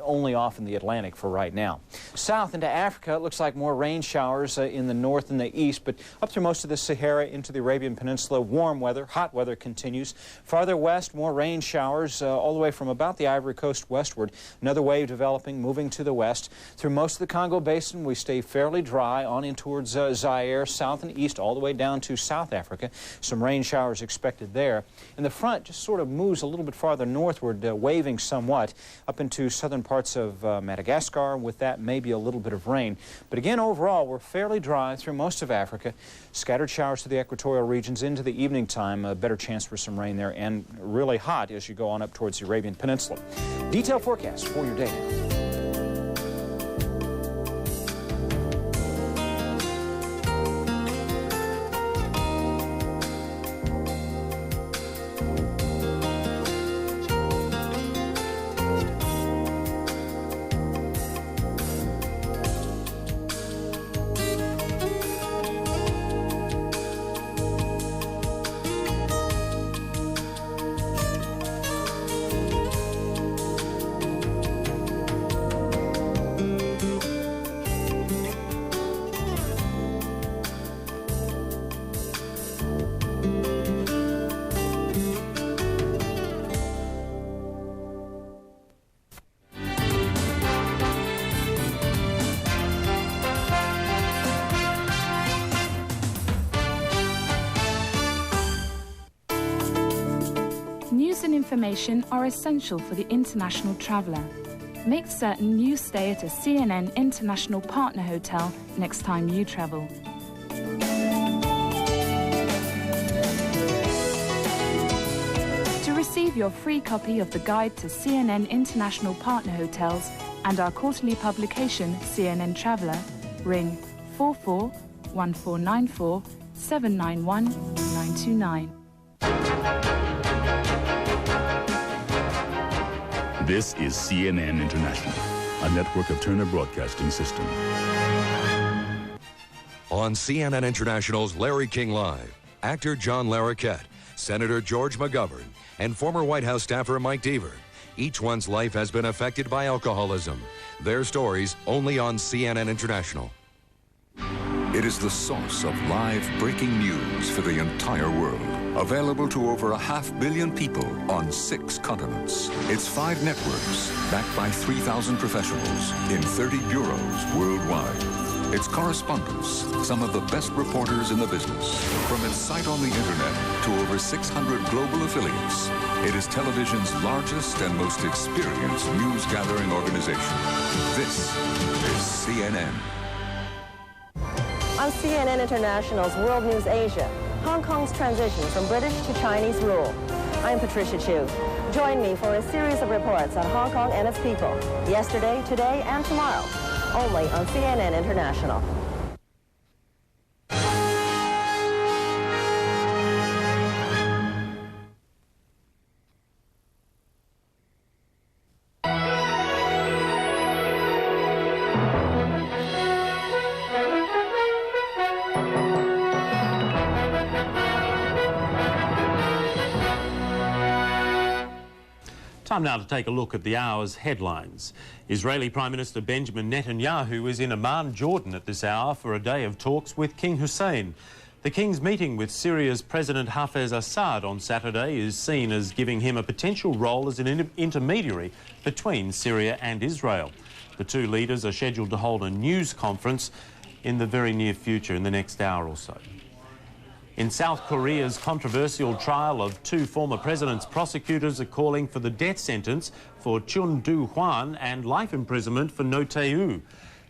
only off in the Atlantic for right now. South into Africa, it looks like more rain showers in the north and the east, but up through most of the Sahara into the Arabian Peninsula, warm weather, hot weather continues. Farther west, more rain showers all the way from about the Ivory Coast westward. Another wave developing, moving to the west. Through most of the Congo Basin, we stay fairly dry on in towards Zaire, south and east, all the way down to South Africa. Some rain showers expected there. And the front just sort of moves a little bit farther northward, waving somewhat up into southern parts of Madagascar. With that, maybe a little bit of rain. But again, overall, we're fairly dry through most of Africa. Scattered showers to the equatorial regions into the evening time. A better chance for some rain there, and really hot as you go on up towards the Arabian Peninsula. Detailed forecast for your day now. News and information are essential for the international traveller. Make certain you stay at a CNN International Partner Hotel next time you travel. To receive your free copy of the Guide to CNN International Partner Hotels and our quarterly publication, CNN Traveller, ring 441494 791 929. This is CNN International, a network of Turner Broadcasting System. On CNN International's Larry King Live, actor John Larroquette, Senator George McGovern, and former White House staffer Mike Deaver. Each one's life has been affected by alcoholism. Their stories only on CNN International. It is the source of live breaking news for the entire world. Available to over 500 million people on 6 continents. It's 5 networks, backed by 3,000 professionals in 30 bureaus worldwide. Its correspondents, some of the best reporters in the business. From its site on the internet to over 600 global affiliates, it is television's largest and most experienced news-gathering organization. This is CNN. On CNN International's World News Asia, Hong Kong's transition from British to Chinese rule. I'm Patricia Chu. Join me for a series of reports on Hong Kong and its people, yesterday, today, and tomorrow, only on CNN International. Time now to take a look at the hour's headlines. Israeli Prime Minister Benjamin Netanyahu is in Amman, Jordan at this hour for a day of talks with King Hussein. The King's meeting with Syria's President vhs-arh on Saturday is seen as giving him a potential role as an intermediary between Syria and Israel. The two leaders are scheduled to hold a news conference in the very near future, in the next hour or so. In South Korea's controversial trial of 2 former presidents, prosecutors are calling for the death sentence for Chun Do-hwan and life imprisonment for No Tae-woo.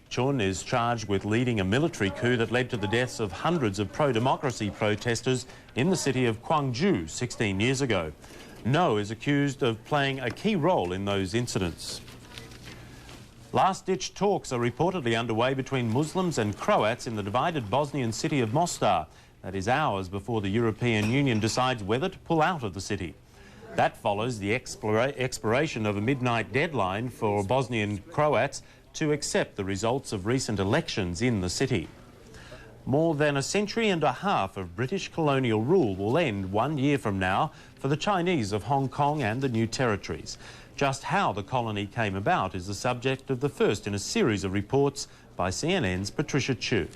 Chun is charged with leading a military coup that led to the deaths of hundreds of pro-democracy protesters in the city of Gwangju 16 years ago. No is accused of playing a key role in those incidents. Last-ditch talks are reportedly underway between Muslims and Croats in the divided Bosnian city of Mostar. That is hours before the European Union decides whether to pull out of the city. That follows the expiration of a midnight deadline for Bosnian Croats to accept the results of recent elections in the city. More than a century and a half of British colonial rule will end 1 year from now for the Chinese of Hong Kong and the new territories. Just how the colony came about is the subject of the first in a series of reports by CNN's Patricia Chu.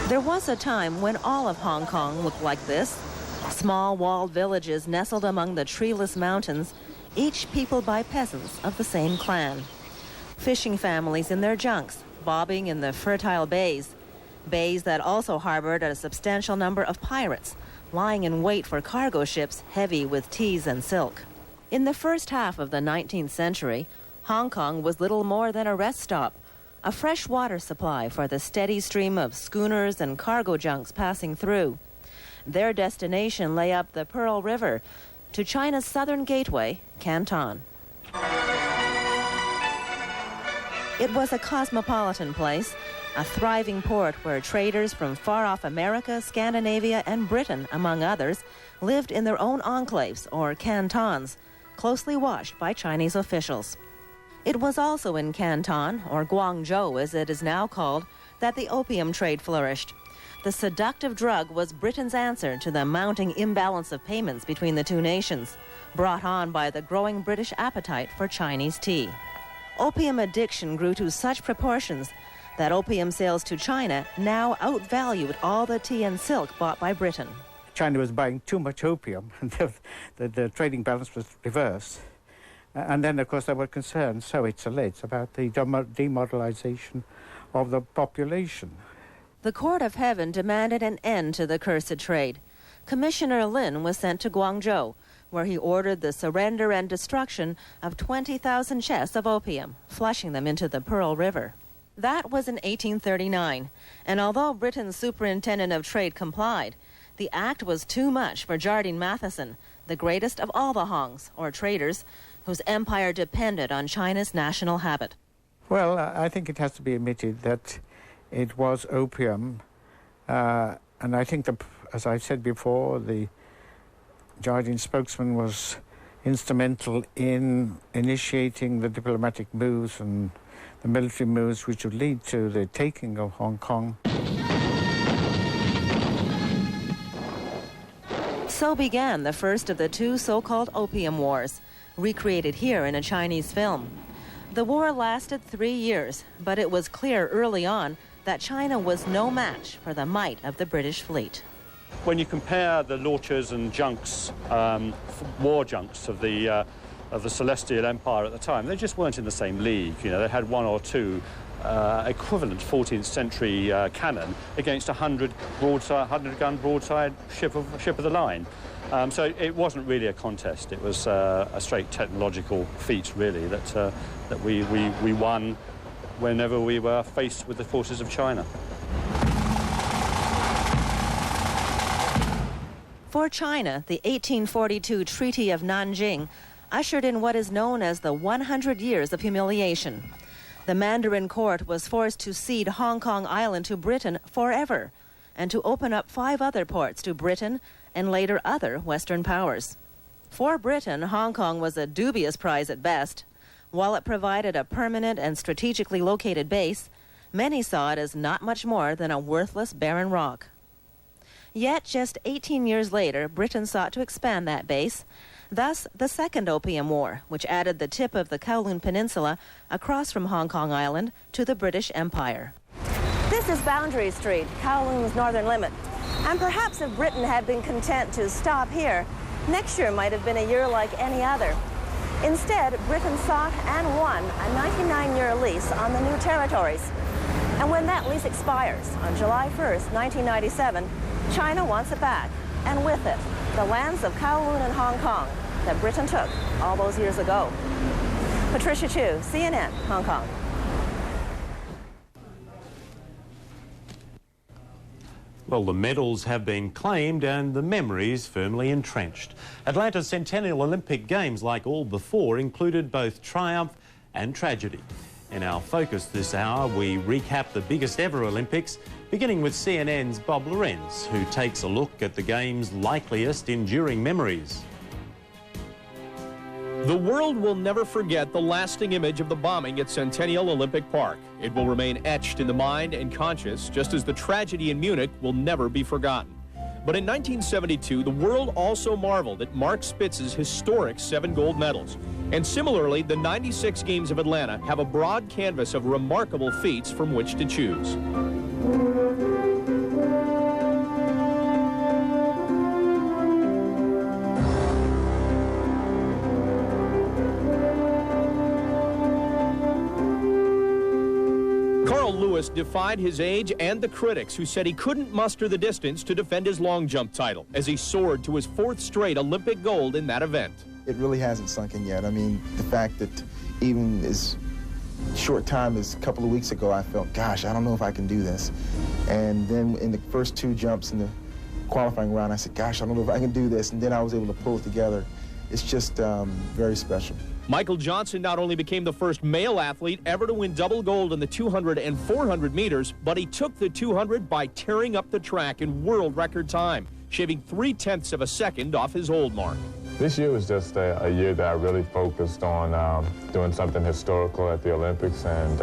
There was a time when all of Hong Kong looked like this. Small walled villages nestled among the treeless mountains, each peopled by peasants of the same clan. Fishing families in their junks, bobbing in the fertile bays that also harbored a substantial number of pirates, lying in wait for cargo ships heavy with teas and silk. In the first half of the 19th century, Hong Kong was little more than a rest stop, a fresh water supply for the steady stream of schooners and cargo junks passing through. Their destination lay up the Pearl River to China's southern gateway, Canton. It was a cosmopolitan place, a thriving port where traders from far-off America, Scandinavia, and Britain, among others, lived in their own enclaves, or cantons, closely watched by Chinese officials. It was also in Canton, or Guangzhou as it is now called, that the opium trade flourished. The seductive drug was Britain's answer to the mounting imbalance of payments between the two nations, brought on by the growing British appetite for Chinese tea. Opium addiction grew to such proportions that opium sales to China now outvalued all the tea and silk bought by Britain. China was buying too much opium, and the trading balance was reversed. And then, of course, there were concerns, so it's alleged, about the demoralization of the population. The Court of Heaven demanded an end to the cursed trade. Commissioner Lin was sent to Guangzhou, where he ordered the surrender and destruction of 20,000 chests of opium, flushing them into the Pearl River. That was in 1839, and although Britain's superintendent of trade complied, the act was too much for Jardine Matheson, the greatest of all the Hongs, or traders, whose empire depended on China's national habit. Well, I think it has to be admitted that it was opium, and I think, as I said before, the Jardine spokesman was instrumental in initiating the diplomatic moves and the military moves which would lead to the taking of Hong Kong. So began the first of the two so-called opium wars, recreated here in a Chinese film. The war lasted 3 years, but it was clear early on that China was no match for the might of the British fleet. When you compare the launchers and junks, war junks of the Celestial Empire at the time, they just weren't in the same league. You know, they had one or two equivalent 14th century cannon against a 100-gun broadside ship of the line. So it wasn't really a contest. It was a straight technological feat, really, that we won whenever we were faced with the forces of China. For China, the 1842 Treaty of Nanjing ushered in what is known as the 100 years of humiliation. The Mandarin court was forced to cede Hong Kong Island to Britain forever and to open up 5 other ports to Britain and later other Western powers. For Britain, Hong Kong was a dubious prize at best. While it provided a permanent and strategically located base, many saw it as not much more than a worthless barren rock. Yet, just 18 years later, Britain sought to expand that base. Thus, the Second Opium War, which added the tip of the Kowloon Peninsula across from Hong Kong Island to the British Empire. This is Boundary Street, Kowloon's northern limit. And perhaps if Britain had been content to stop here, next year might have been a year like any other. Instead, Britain sought and won a 99-year lease on the new territories. And when that lease expires on July 1st, 1997, China wants it back, and with it, the lands of Kowloon and Hong Kong that Britain took all those years ago. Patricia Chu, CNN, Hong Kong. Well, the medals have been claimed and the memories firmly entrenched. Atlanta's Centennial Olympic Games, like all before, included both triumph and tragedy. In our focus this hour, we recap the biggest ever Olympics, beginning with CNN's Bob Lorenz, who takes a look at the Games' likeliest enduring memories. The world will never forget the lasting image of the bombing at Centennial Olympic Park. It will remain etched in the mind and conscience, just as the tragedy in Munich will never be forgotten. But in 1972, the world also marveled at Mark Spitz's historic 7 gold medals. And similarly, the 96 Games of Atlanta have a broad canvas of remarkable feats from which to choose. Carl Lewis defied his age and the critics who said he couldn't muster the distance to defend his long jump title as he soared to his 4th straight Olympic gold in that event. It really hasn't sunk in yet. I mean, the fact that even as short time as a couple of weeks ago, I felt, gosh, I don't know if I can do this. And then in the first 2 jumps in the qualifying round, I said, gosh, I don't know if I can do this. And then I was able to pull it together. It's just very special. Michael Johnson not only became the first male athlete ever to win double gold in the 200 and 400 meters, but he took the 200 by tearing up the track in world record time, shaving 0.3 of a second off his old mark. This year was just a year that I really focused on doing something historical at the Olympics, and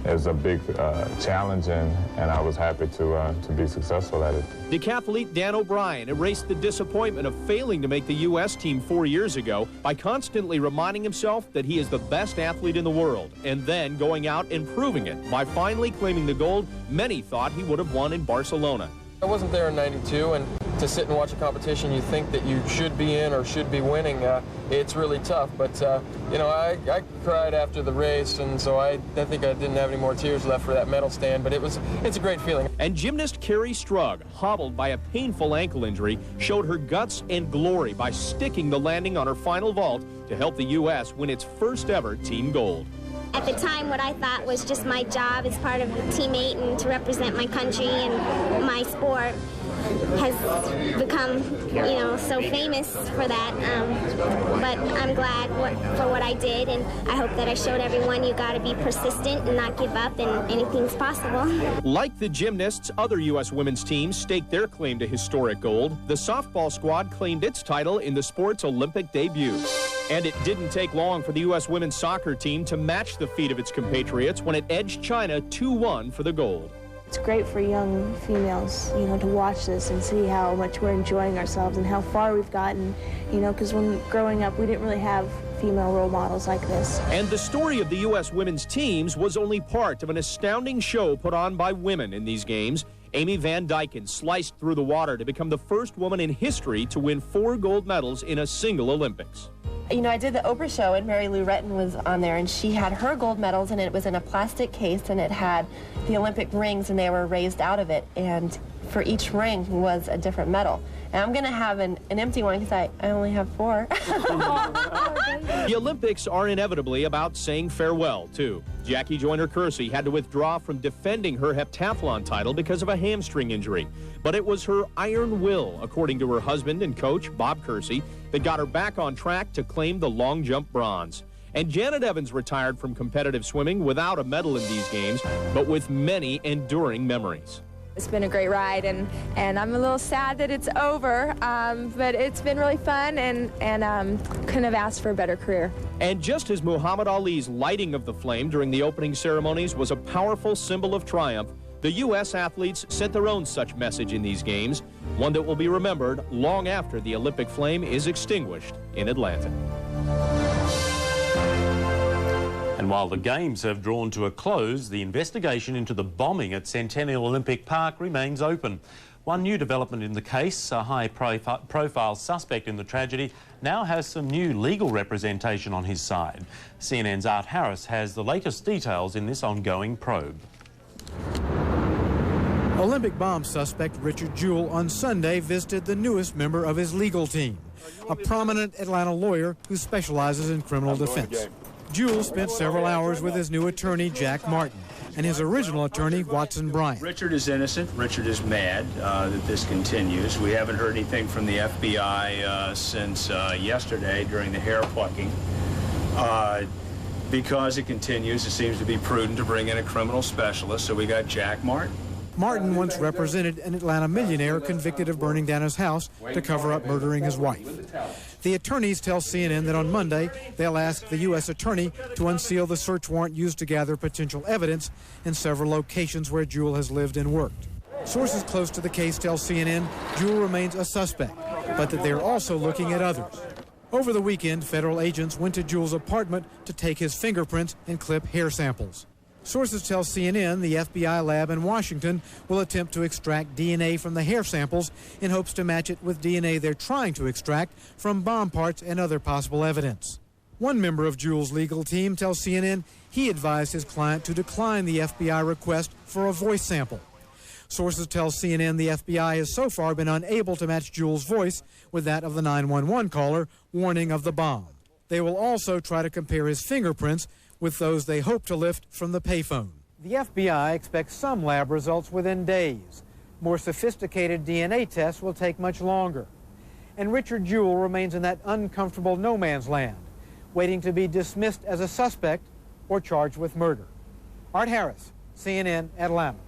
it was a big challenge, and I was happy to be successful at it. Decathlete Dan O'Brien erased the disappointment of failing to make the U.S. team 4 years ago by constantly reminding himself that he is the best athlete in the world, and then going out and proving it by finally claiming the gold many thought he would have won in Barcelona. I wasn't there in '92, and to sit and watch a competition you think that you should be in or should be winning, it's really tough. But, you know, I cried after the race, and so I think I didn't have any more tears left for that medal stand, but it's a great feeling. And gymnast Carrie Strug, hobbled by a painful ankle injury, showed her guts and glory by sticking the landing on her final vault to help the U.S. win its first ever team gold. At the time, what I thought was just my job as part of a teammate and to represent my country and my sport has become, you know, so famous for that. But I'm glad for what I did, and I hope that I showed everyone you got to be persistent and not give up, and anything's possible. Like the gymnasts, other U.S. women's teams staked their claim to historic gold. The softball squad claimed its title in the sport's Olympic debut. And it didn't take long for the U.S. women's soccer team to match the feat of its compatriots when it edged China 2-1 for the gold. It's great for young females, you know, to watch this and see how much we're enjoying ourselves and how far we've gotten, you know, because when growing up, we didn't really have female role models like this. And the story of the U.S. women's teams was only part of an astounding show put on by women in these games. Amy Van Dyken sliced through the water to become the first woman in history to win 4 gold medals in a single Olympics. You know, I did the Oprah show, and Mary Lou Retton was on there, and she had her gold medals, and it was in a plastic case, and it had the Olympic rings, and they were raised out of it, and for each ring was a different medal. And I'm going to have an empty one because I only have 4. The Olympics are inevitably about saying farewell, too. Jackie Joyner-Kersee had to withdraw from defending her heptathlon title because of a hamstring injury. But it was her iron will, according to her husband and coach, Bob Kersee, that got her back on track to claim the long jump bronze. And Janet Evans retired from competitive swimming without a medal in these games, but with many enduring memories. It's been a great ride, and I'm a little sad that it's over, but it's been really fun, and couldn't have asked for a better career. And just as Muhammad Ali's lighting of the flame during the opening ceremonies was a powerful symbol of triumph, the U.S. athletes sent their own such message in these games, one that will be remembered long after the Olympic flame is extinguished in Atlanta. And while the Games have drawn to a close, the investigation into the bombing at Centennial Olympic Park remains open. One new development in the case, a high-profile suspect in the tragedy, now has some new legal representation on his side. CNN's Art Harris has the latest details in this ongoing probe. Olympic bomb suspect Richard Jewell on Sunday visited the newest member of his legal team, a prominent Atlanta lawyer who specializes in criminal defense. Jewell spent several hours with his new attorney, Jack Martin, and his original attorney, Watson Bryant. Richard is innocent. Richard is mad that this continues. We haven't heard anything from the FBI since yesterday during the hair plucking. Because it continues, it seems to be prudent to bring in a criminal specialist, so we got Jack Martin. Martin once represented an Atlanta millionaire convicted of burning down his house to cover up murdering his wife. The attorneys tell CNN that on Monday, they'll ask the U.S. attorney to unseal the search warrant used to gather potential evidence in several locations where Jewell has lived and worked. Sources close to the case tell CNN Jewell remains a suspect, but that they're also looking at others. Over the weekend, federal agents went to Jewell's apartment to take his fingerprints and clip hair samples. Sources tell CNN the FBI lab in Washington will attempt to extract DNA from the hair samples in hopes to match it with DNA they're trying to extract from bomb parts and other possible evidence. One member of Jewell's legal team tells CNN he advised his client to decline the FBI request for a voice sample. Sources tell CNN the FBI has so far been unable to match Jewell's voice with that of the 911 caller warning of the bomb. They will also try to compare his fingerprints with those they hope to lift from the payphone. The FBI expects some lab results within days. More sophisticated DNA tests will take much longer. And Richard Jewell remains in that uncomfortable no man's land, waiting to be dismissed as a suspect or charged with murder. Art Harris, CNN, Atlanta.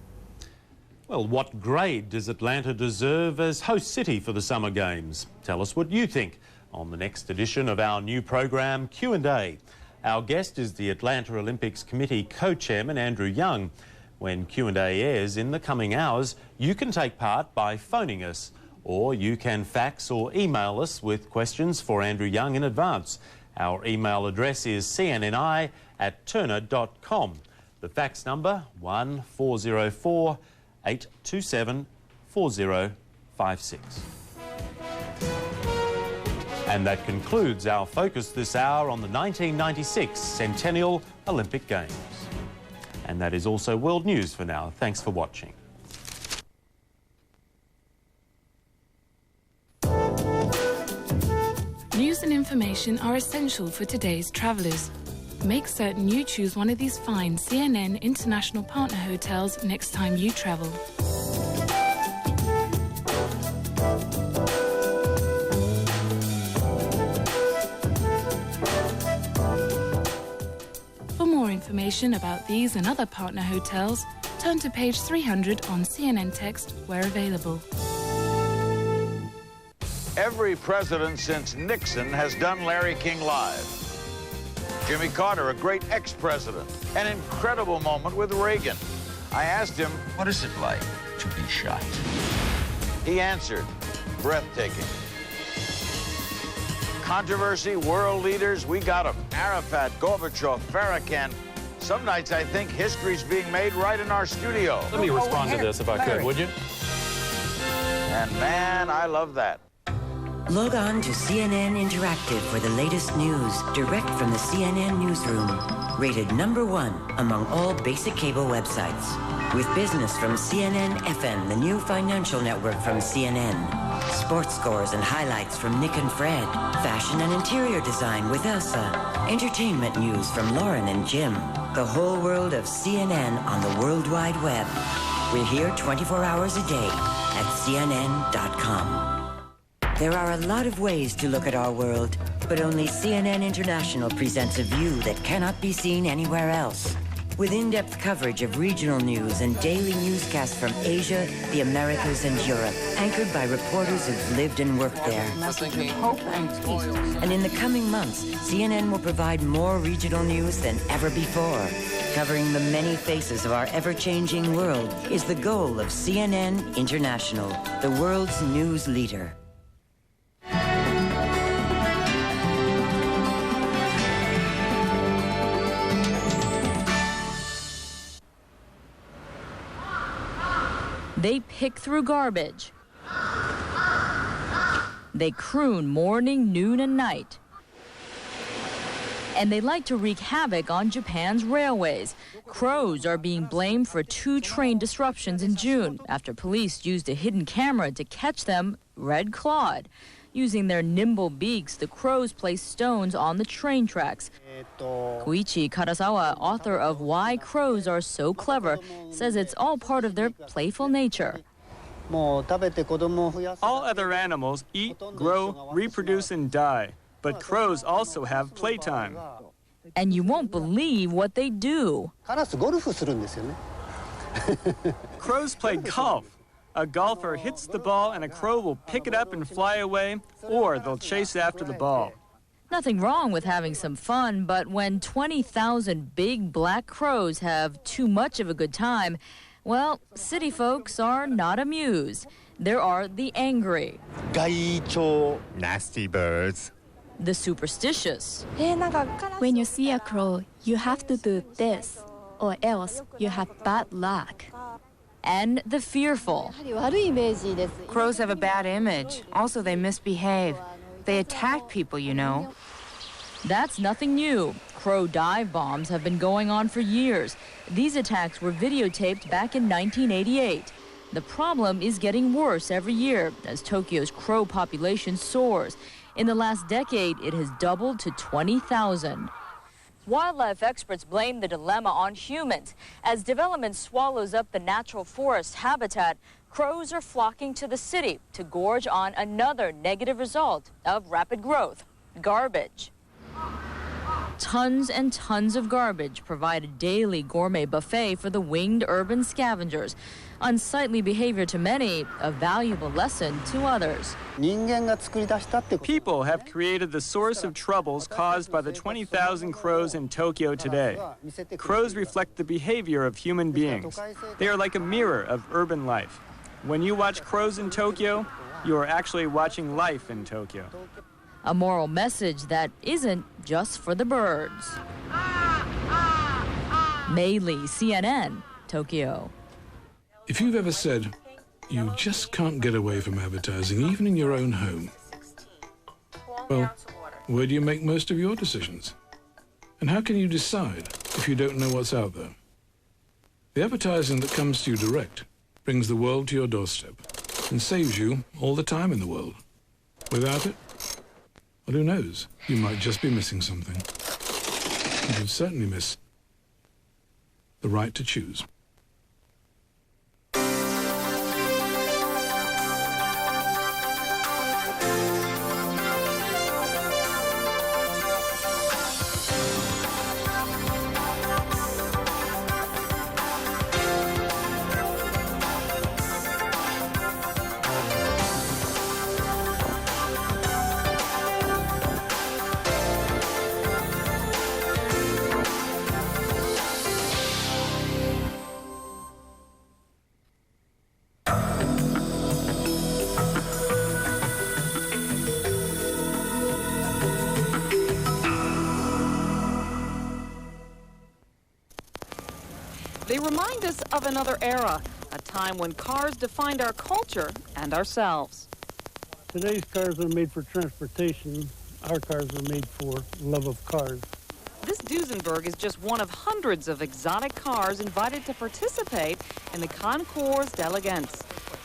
Well, what grade does Atlanta deserve as host city for the Summer Games? Tell us what you think on the next edition of our new program, Q&A. Our guest is the Atlanta Olympics Committee co-chairman, Andrew Young. When Q&A airs in the coming hours, you can take part by phoning us, or you can fax or email us with questions for Andrew Young in advance. Our email address is cnni@turner.com. The fax number, 1404-827-4056. And that concludes our focus this hour on the 1996 Centennial Olympic Games. And that is also world news for now. Thanks for watching. News and information are essential for today's travellers. Make certain you choose one of these fine CNN International Partner hotels next time you travel. For more information about these and other partner hotels, turn to page 300 on CNN Text where available. Every president since Nixon has done Larry King Live. Jimmy Carter, a great ex-president. An incredible moment with Reagan. I asked him, what is it like to be shot? He answered, breathtaking. Controversy, world leaders, we got them. Arafat, Gorbachev, Farrakhan. Some nights I think history's being made right in our studio. Let me respond to this if I could, would you? And man, I love that. Log on to CNN Interactive for the latest news direct from the CNN newsroom. Rated #1 among all basic cable websites. With business from CNN FM, the new financial network from CNN. Sports scores and highlights from Nick and Fred. Fashion and interior design with Elsa. Entertainment news from Lauren and Jim. The whole world of CNN on the World Wide Web. We're here 24 hours a day at CNN.com. There are a lot of ways to look at our world, but only CNN International presents a view that cannot be seen anywhere else. With in-depth coverage of regional news and daily newscasts from Asia, the Americas, and Europe, anchored by reporters who've lived and worked there. And in the coming months, CNN will provide more regional news than ever before. Covering the many faces of our ever-changing world is the goal of CNN International, the world's news leader. They pick through garbage. They croon morning, noon, and night. And they like to wreak havoc on Japan's railways. Crows are being blamed for 2 train disruptions in June after police used a hidden camera to catch them red-clawed. Using their nimble beaks, the crows place stones on the train tracks. Koichi Karasawa, author of Why Crows Are So Clever, says it's all part of their playful nature. All other animals eat, grow, reproduce, and die. But crows also have playtime. And you won't believe what they do. Crows play golf. A golfer hits the ball and a crow will pick it up and fly away, or they'll chase after the ball. Nothing wrong with having some fun, but when 20,000 big black crows have too much of a good time, well, city folks are not amused. There are the angry, nasty birds, the superstitious, when you see a crow, you have to do this, or else you have bad luck, and the fearful. Crows have a bad image. Also, they misbehave. They attack people, you know. That's nothing new. Crow dive bombs have been going on for years. These attacks were videotaped back in 1988. The problem is getting worse every year as Tokyo's crow population soars. In the last decade, it has doubled to 20,000. Wildlife experts blame the dilemma on humans. As development swallows up the natural forest habitat, crows are flocking to the city to gorge on another negative result of rapid growth, garbage. Tons and tons of garbage provide a daily gourmet buffet for the winged urban scavengers. Unsightly behavior to many, a valuable lesson to others. People have created the source of troubles caused by the 20,000 crows in Tokyo today. Crows reflect the behavior of human beings. They are like a mirror of urban life. When you watch crows in Tokyo, you are actually watching life in Tokyo. A moral message that isn't just for the birds. Mei Lee, CNN, Tokyo. If you've ever said, you just can't get away from advertising, even in your own home, well, where do you make most of your decisions? And how can you decide if you don't know what's out there? The advertising that comes to you direct brings the world to your doorstep and saves you all the time in the world. Without it, well, who knows? You might just be missing something. You would certainly miss the right to choose. They remind us of another era, a time when cars defined our culture and ourselves. Today's cars are made for transportation. Our cars are made for love of cars. This Duesenberg is just one of hundreds of exotic cars invited to participate in the Concours d'Elegance.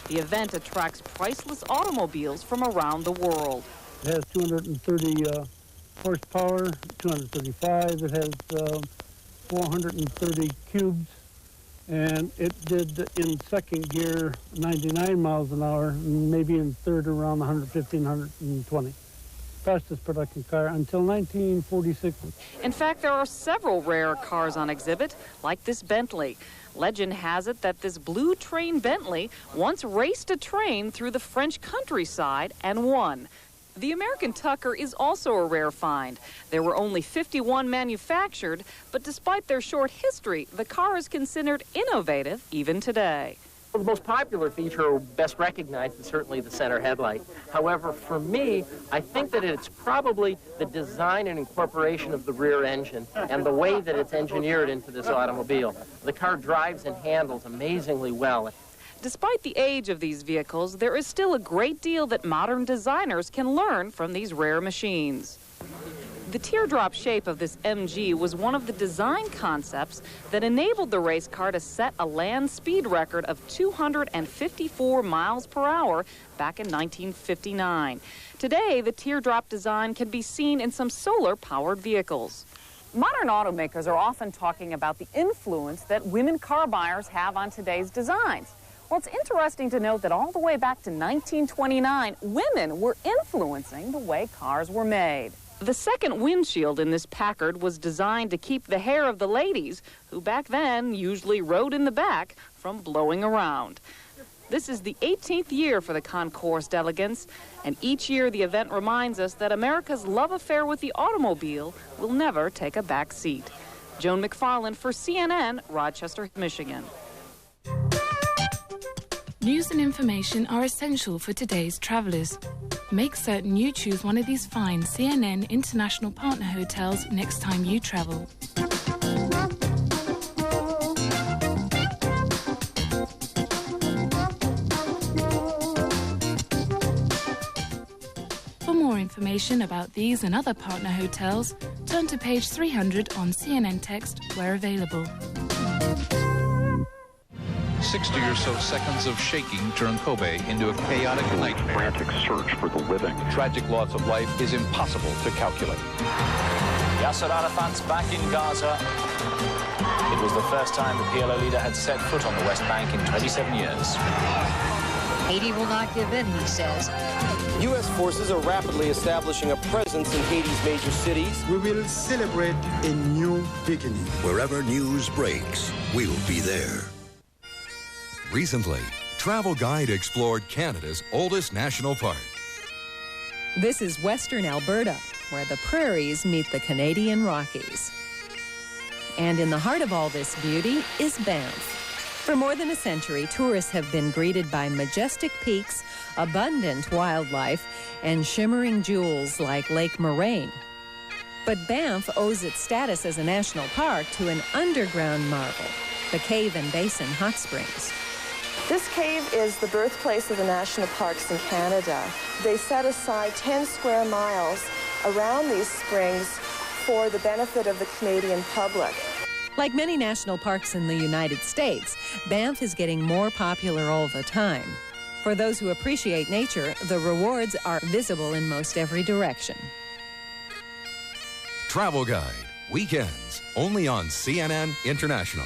The event attracts priceless automobiles from around the world. It has 230 horsepower, 235. It has 430 cubes. And it did in second gear 99 miles an hour, maybe in third around 115, 120. Fastest production car until 1946. In fact, there are several rare cars on exhibit, like this Bentley. Legend has it that this blue train Bentley once raced a train through the French countryside and won. The American Tucker is also a rare find. There were only 51 manufactured, but despite their short history, the car is considered innovative even today. Well, the most popular feature, or best recognized, is certainly the center headlight. However, for me, I think that it's probably the design and incorporation of the rear engine and the way that it's engineered into this automobile. The car drives and handles amazingly well. Despite the age of these vehicles, there is still a great deal that modern designers can learn from these rare machines. The teardrop shape of this MG was one of the design concepts that enabled the race car to set a land speed record of 254 miles per hour back in 1959. Today, the teardrop design can be seen in some solar-powered vehicles. Modern automakers are often talking about the influence that women car buyers have on today's designs. Well, it's interesting to note that all the way back to 1929, women were influencing the way cars were made. The second windshield in this Packard was designed to keep the hair of the ladies, who back then usually rode in the back, from blowing around. This is the 18th year for the concours d'elegance, and each year the event reminds us that America's love affair with the automobile will never take a back seat. Joan McFarland for CNN, Rochester, Michigan. News and information are essential for today's travelers. Make certain you choose one of these fine CNN International Partner hotels next time you travel. For more information about these and other partner hotels, turn to page 300 on CNN Text where available. 60 or so seconds of shaking turned Kobe into a chaotic nightmare. Frantic search for the living. The tragic loss of life is impossible to calculate. Yasser Arafat's back in Gaza. It was the first time the PLO leader had set foot on the West Bank in 27 years. Haiti will not give in, he says. U.S. forces are rapidly establishing a presence in Haiti's major cities. We will celebrate a new beginning. Wherever news breaks, we'll be there. Recently, Travel Guide explored Canada's oldest national park. This is Western Alberta, where the prairies meet the Canadian Rockies. And in the heart of all this beauty is Banff. For more than a century, tourists have been greeted by majestic peaks, abundant wildlife, and shimmering jewels like Lake Moraine. But Banff owes its status as a national park to an underground marvel, the Cave and Basin Hot Springs. This cave is the birthplace of the national parks in Canada. They set aside 10 square miles around these springs for the benefit of the Canadian public. Like many national parks in the United States, Banff is getting more popular all the time. For those who appreciate nature, the rewards are visible in most every direction. Travel Guide, weekends, only on CNN International.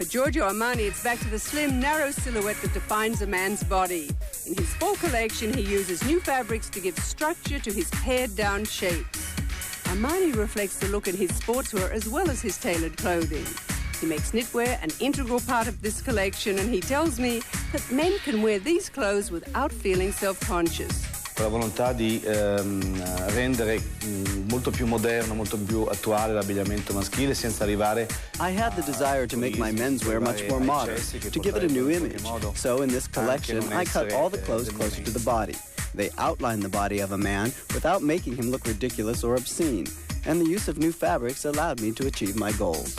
Giorgio Armani, it's back to the slim, narrow silhouette that defines a man's body. In his fall collection, he uses new fabrics to give structure to his pared-down shapes. Armani reflects the look in his sportswear as well as his tailored clothing. He makes knitwear an integral part of this collection, and he tells me that men can wear these clothes without feeling self-conscious. La volontà di rendere molto più moderno, molto più attuale l'abbigliamento maschile senza arrivare. I had the desire to make my menswear much more modern, to give it a new image. So in this collection, I cut all the clothes closer to the body. They outline the body of a man without making him look ridiculous or obscene. And the use of new fabrics allowed me to achieve my goals.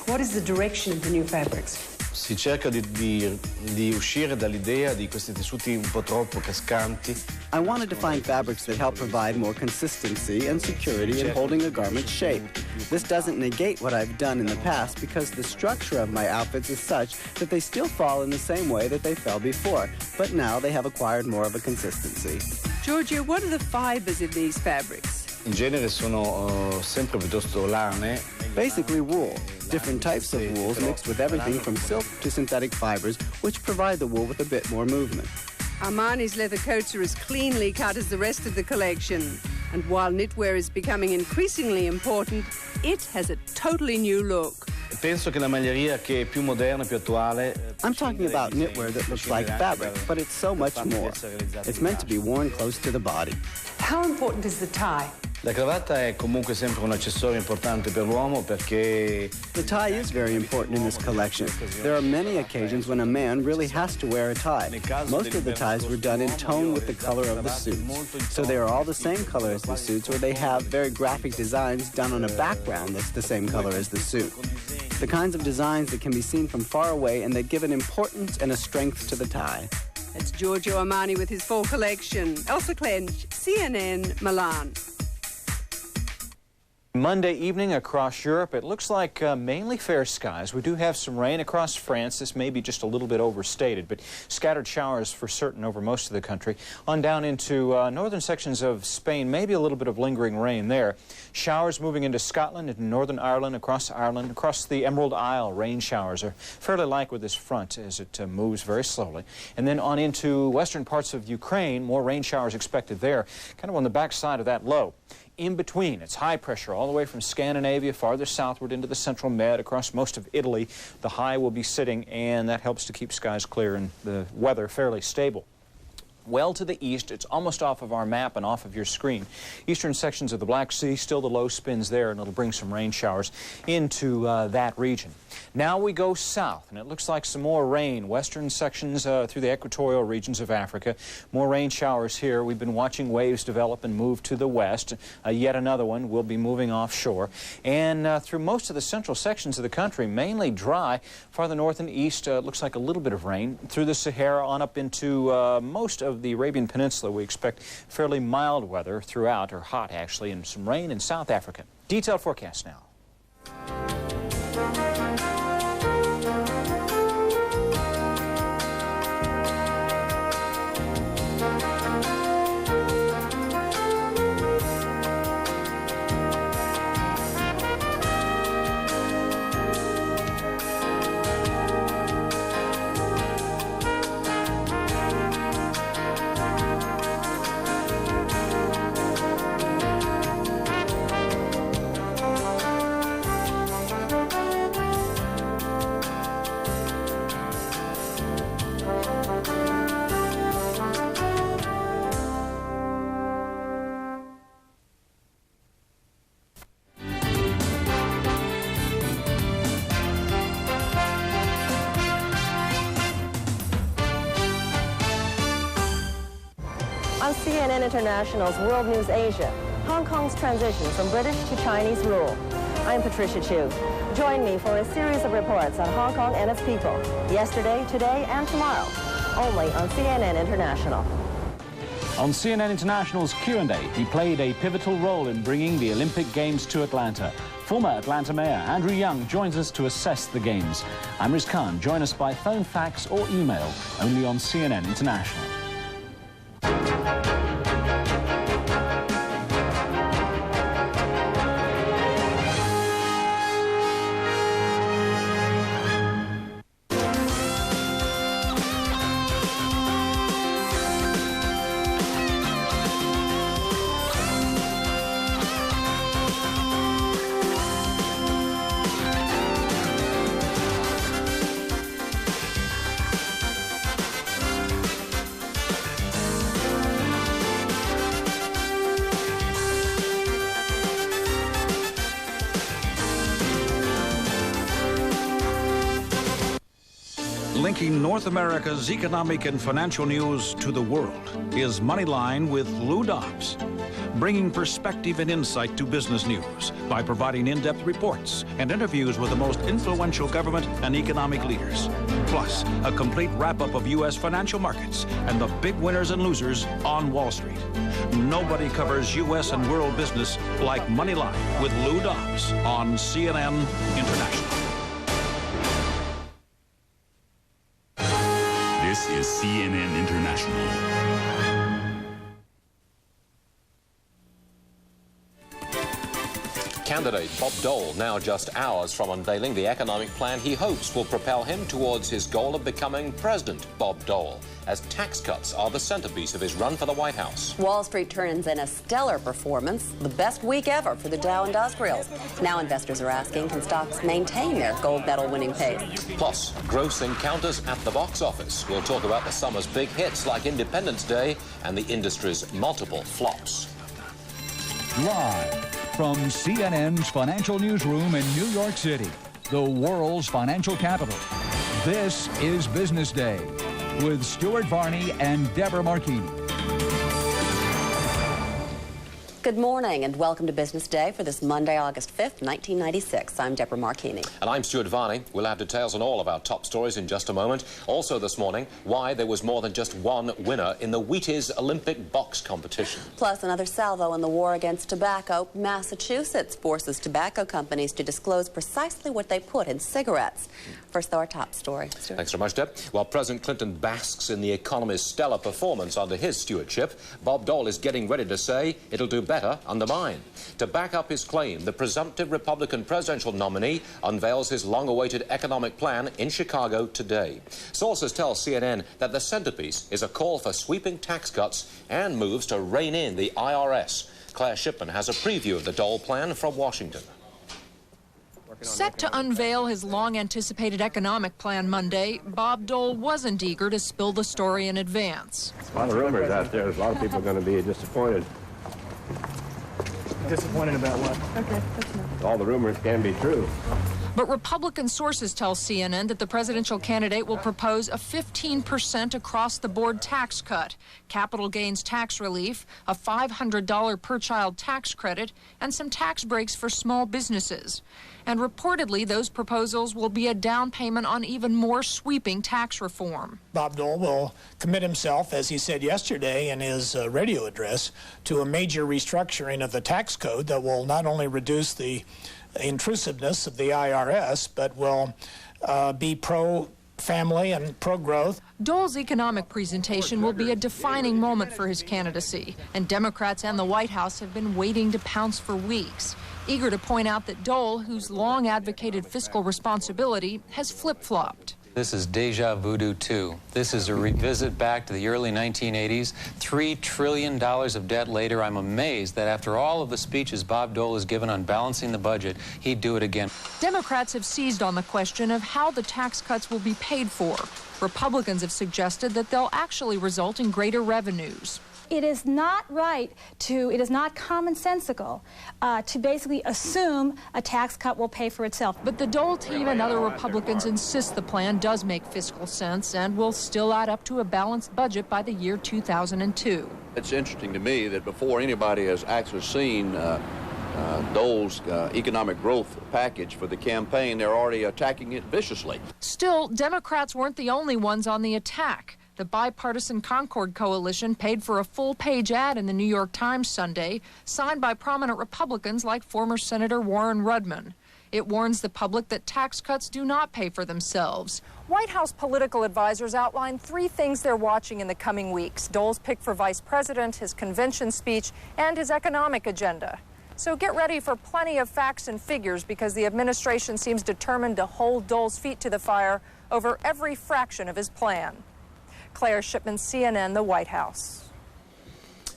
What is the direction of the new fabrics? Si cerca di uscire dall'idea di questi tessuti un po' troppo cascanti. I wanted to find fabrics that help provide more consistency and security in holding a garment's shape. This doesn't negate what I've done in the past because the structure of my outfits is such that they still fall in the same way that they fell before, but now they have acquired more of a consistency. Giorgio, what are the fibers in these fabrics? In genere sono sempre piuttosto lane. Basically wool. Different types of wools mixed with everything from silk to synthetic fibers, which provide the wool with a bit more movement. Armani's leather coats are as cleanly cut as the rest of the collection. And while knitwear is becoming increasingly important, it has a totally new look. Penso che la maglieria che è più moderna, più attuale. I'm talking about knitwear that looks like fabric, but it's so much more. It's meant to be worn close to the body. How important is the tie? La cravatta è comunque sempre un accessorio importante per l'uomo perché... The tie is very important in this collection. There are many occasions when a man really has to wear a tie. Most of the ties were done in tone with the color of the suits. So they are all the same color as the suits, or they have very graphic designs done on a background that's the same color as the suit. The kinds of designs that can be seen from far away and that give an importance and a strength to the tie. That's Giorgio Armani with his fall collection. Elsa Clench, CNN, Milan. Monday evening across Europe, it looks like mainly fair skies. We do have some rain across France. This may be just a little bit overstated, but scattered showers for certain over most of the country. On down into northern sections of Spain, maybe a little bit of lingering rain there. Showers moving into Scotland, into Northern Ireland, across the Emerald Isle. Rain showers are fairly light with this front as it moves very slowly. And then on into western parts of Ukraine, more rain showers expected there, kind of on the backside of that low. In between, it's high pressure all the way from Scandinavia, farther southward into the central Med, across most of Italy. The high will be sitting, and that helps to keep skies clear and the weather fairly stable. Well to the east, it's almost off of our map and off of your screen. Eastern sections of the Black Sea, still the low spins there, and it'll bring some rain showers into that region. Now we go south, and it looks like some more rain. Western sections through the equatorial regions of Africa. More rain showers here. We've been watching waves develop and move to the west. Yet another one will be moving offshore. And through most of the central sections of the country, mainly dry. Farther north and east, looks like a little bit of rain. Through the Sahara on up into most of the Arabian Peninsula, we expect fairly mild weather throughout, or hot actually, and some rain in South Africa. Detailed forecast now. On CNN International's World News Asia, Hong Kong's transition from British to Chinese rule. I'm Patricia Chu. Join me for a series of reports on Hong Kong and its people, yesterday, today, and tomorrow, only on CNN International. On CNN International's Q&A, he played a pivotal role in bringing the Olympic Games to Atlanta. Former Atlanta Mayor Andrew Young joins us to assess the Games. I'm Riz Khan. Join us by phone, fax, or email, only on CNN International. Linking North America's economic and financial news to the world is Moneyline with Lou Dobbs, bringing perspective and insight to business news by providing in-depth reports and interviews with the most influential government and economic leaders. Plus, a complete wrap-up of U.S. financial markets and the big winners and losers on Wall Street. Nobody covers U.S. and world business like Moneyline with Lou Dobbs on CNN International. This is CNN International. Candidate Bob Dole now just hours from unveiling the economic plan he hopes will propel him towards his goal of becoming President Bob Dole, as tax cuts are the centerpiece of his run for the White House. Wall Street turns in a stellar performance, the best week ever for the Dow Industrials. Now investors are asking, can stocks maintain their gold medal winning pace? Plus, gross encounters at the box office. We'll talk about the summer's big hits like Independence Day and the industry's multiple flops. Live from CNN's financial newsroom in New York City, the world's financial capital. This is Business Day with Stuart Varney and Deborah Marchini. Good morning and welcome to Business Day for this Monday, August 5th, 1996. I'm Deborah Marchini. And I'm Stuart Varney. We'll have details on all of our top stories in just a moment. Also this morning, why there was more than just one winner in the Wheaties Olympic box competition. Plus another salvo in the war against tobacco. Massachusetts forces tobacco companies to disclose precisely what they put in cigarettes. First, though, our top story. Stuart. Thanks very much, Deb. While President Clinton basks in the economy's stellar performance under his stewardship, Bob Dole is getting ready to say it'll do better under mine. To back up his claim, the presumptive Republican presidential nominee unveils his long-awaited economic plan in Chicago today. Sources tell CNN that the centerpiece is a call for sweeping tax cuts and moves to rein in the IRS. Claire Shipman has a preview of the Dole plan from Washington. Set to unveil his long-anticipated economic plan Monday, Bob Dole wasn't eager to spill the story in advance. A lot of rumors out there. There's a lot of people going to be disappointed. Disappointed about what? Okay, that's enough. All the rumors can be true. But Republican sources tell CNN that the presidential candidate will propose a 15% across-the-board tax cut, capital gains tax relief, a $500 per-child tax credit, and some tax breaks for small businesses. And reportedly, those proposals will be a down payment on even more sweeping tax reform. Bob Dole will commit himself, as he said yesterday in his radio address, to a major restructuring of the tax code that will not only reduce the intrusiveness of the IRS, but will be pro-family and pro-growth. Dole's economic presentation will be a defining moment for his candidacy, and Democrats and the White House have been waiting to pounce for weeks, eager to point out that Dole, who's long advocated fiscal responsibility, has flip-flopped. This is deja voodoo, too. This is a revisit back to the early 1980s. $3 trillion of debt later, I'm amazed that after all of the speeches Bob Dole has given on balancing the budget, he'd do it again. Democrats have seized on the question of how the tax cuts will be paid for. Republicans have suggested that they'll actually result in greater revenues. It is not right it is not commonsensical to basically assume a tax cut will pay for itself. But the Dole team and other Republicans insist the plan does make fiscal sense and will still add up to a balanced budget by the year 2002. It's interesting to me that before anybody has actually seen Dole's economic growth package for the campaign, they're already attacking it viciously. Still, Democrats weren't the only ones on the attack. The bipartisan Concord Coalition paid for a full-page ad in the New York Times Sunday, signed by prominent Republicans like former Senator Warren Rudman. It warns the public that tax cuts do not pay for themselves. White House political advisors outlined 3 things they're watching in the coming weeks: Dole's pick for vice president, his convention speech, and his economic agenda. So get ready for plenty of facts and figures, because the administration seems determined to hold Dole's feet to the fire over every fraction of his plan. Claire Shipman, CNN, the White House.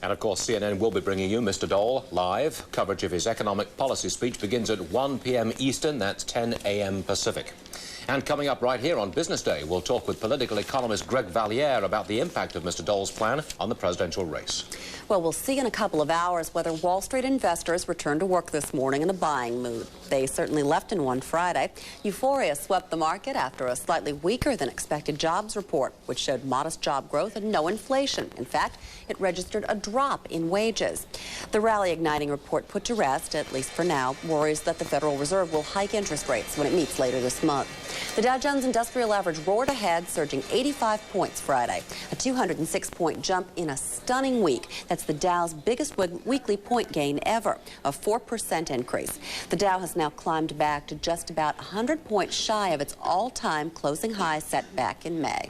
And of course, CNN will be bringing you Mr. Dole live. Coverage of his economic policy speech begins at 1 p.m. Eastern, that's 10 a.m. Pacific. And coming up right here on Business Day, we'll talk with political economist Greg Valliere about the impact of Mr. Dole's plan on the presidential race. Well, we'll see in a couple of hours whether Wall Street investors returned to work this morning in a buying mood. They certainly left in one Friday. Euphoria swept the market after a slightly weaker than expected jobs report, which showed modest job growth and no inflation. In fact, it registered a drop in wages. The rally-igniting report put to rest, at least for now, worries that the Federal Reserve will hike interest rates when it meets later this month. The Dow Jones Industrial Average roared ahead, surging 85 points Friday, a 206-point jump in a stunning week. That's the Dow's biggest weekly point gain ever, a 4% increase. The Dow has now climbed back to just about 100 points shy of its all-time closing high set back in May.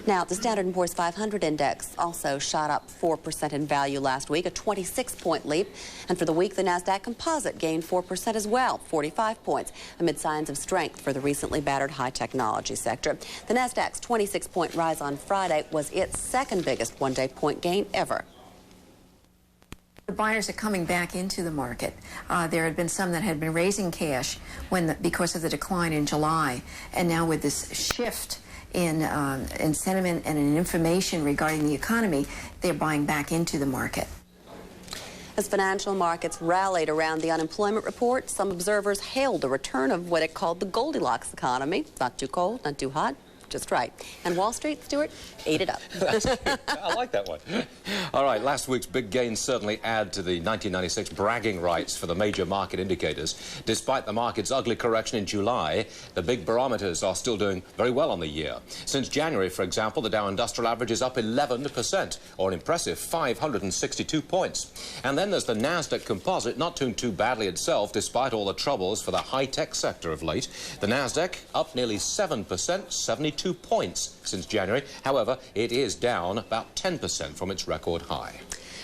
Now, the Standard & Poor's 500 index also shot up 4% in value last week, a 26-point leap. And for the week, the NASDAQ Composite gained 4% as well, 45 points, amid signs of strength for the recently battered high-technology sector. The NASDAQ's 26-point rise on Friday was its second biggest one-day point gain ever. The buyers are coming back into the market. There had been some that had been raising cash because of the decline in July, and now with this shift in sentiment and in information regarding the economy, they're buying back into the market. As financial markets rallied around the unemployment report, some observers hailed the return of what it called the Goldilocks economy. Not too cold, not too hot, Just right. And Wall Street, Stuart, ate it up. I like that one. All right, last week's big gains certainly add to the 1996 bragging rights for the major market indicators. Despite the market's ugly correction in July, the big barometers are still doing very well on the year. Since January, for example, the Dow Industrial Average is up 11%, or an impressive 562 points. And then there's the NASDAQ Composite, not doing too badly itself, despite all the troubles for the high-tech sector of late. The NASDAQ up nearly 7%, 72 points since January. However, it is down about 10% from its record high.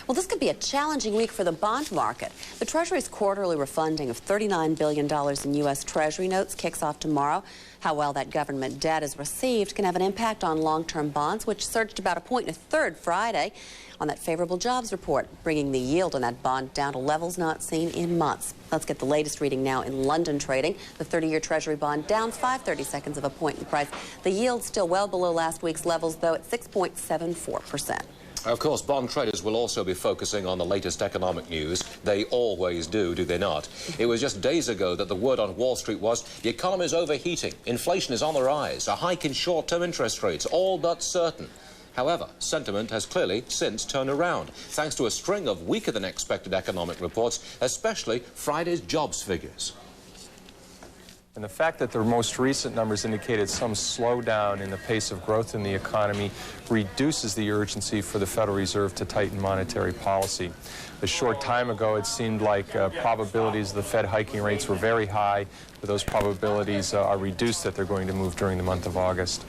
Well, this could be a challenging week for the bond market. The Treasury's quarterly refunding of $39 billion in U.S. Treasury notes kicks off tomorrow. How well that government debt is received can have an impact on long-term bonds, which surged about 1 1/3 Friday on that favorable jobs report, bringing the yield on that bond down to levels not seen in months. Let's get the latest reading now in London trading. The 30-year Treasury bond down 5/32 of a point in price. The yield still well below last week's levels, though, at 6.74%. Of course, bond traders will also be focusing on the latest economic news. They always do they not? It was just days ago that the word on Wall Street was the economy is overheating, inflation is on the rise, a hike in short-term interest rates, all but certain. However, sentiment has clearly since turned around, thanks to a string of weaker-than-expected economic reports, especially Friday's jobs figures. And the fact that the most recent numbers indicated some slowdown in the pace of growth in the economy reduces the urgency for the Federal Reserve to tighten monetary policy. A short time ago, it seemed like probabilities of the Fed hiking rates were very high, but those probabilities are reduced that they're going to move during the month of August.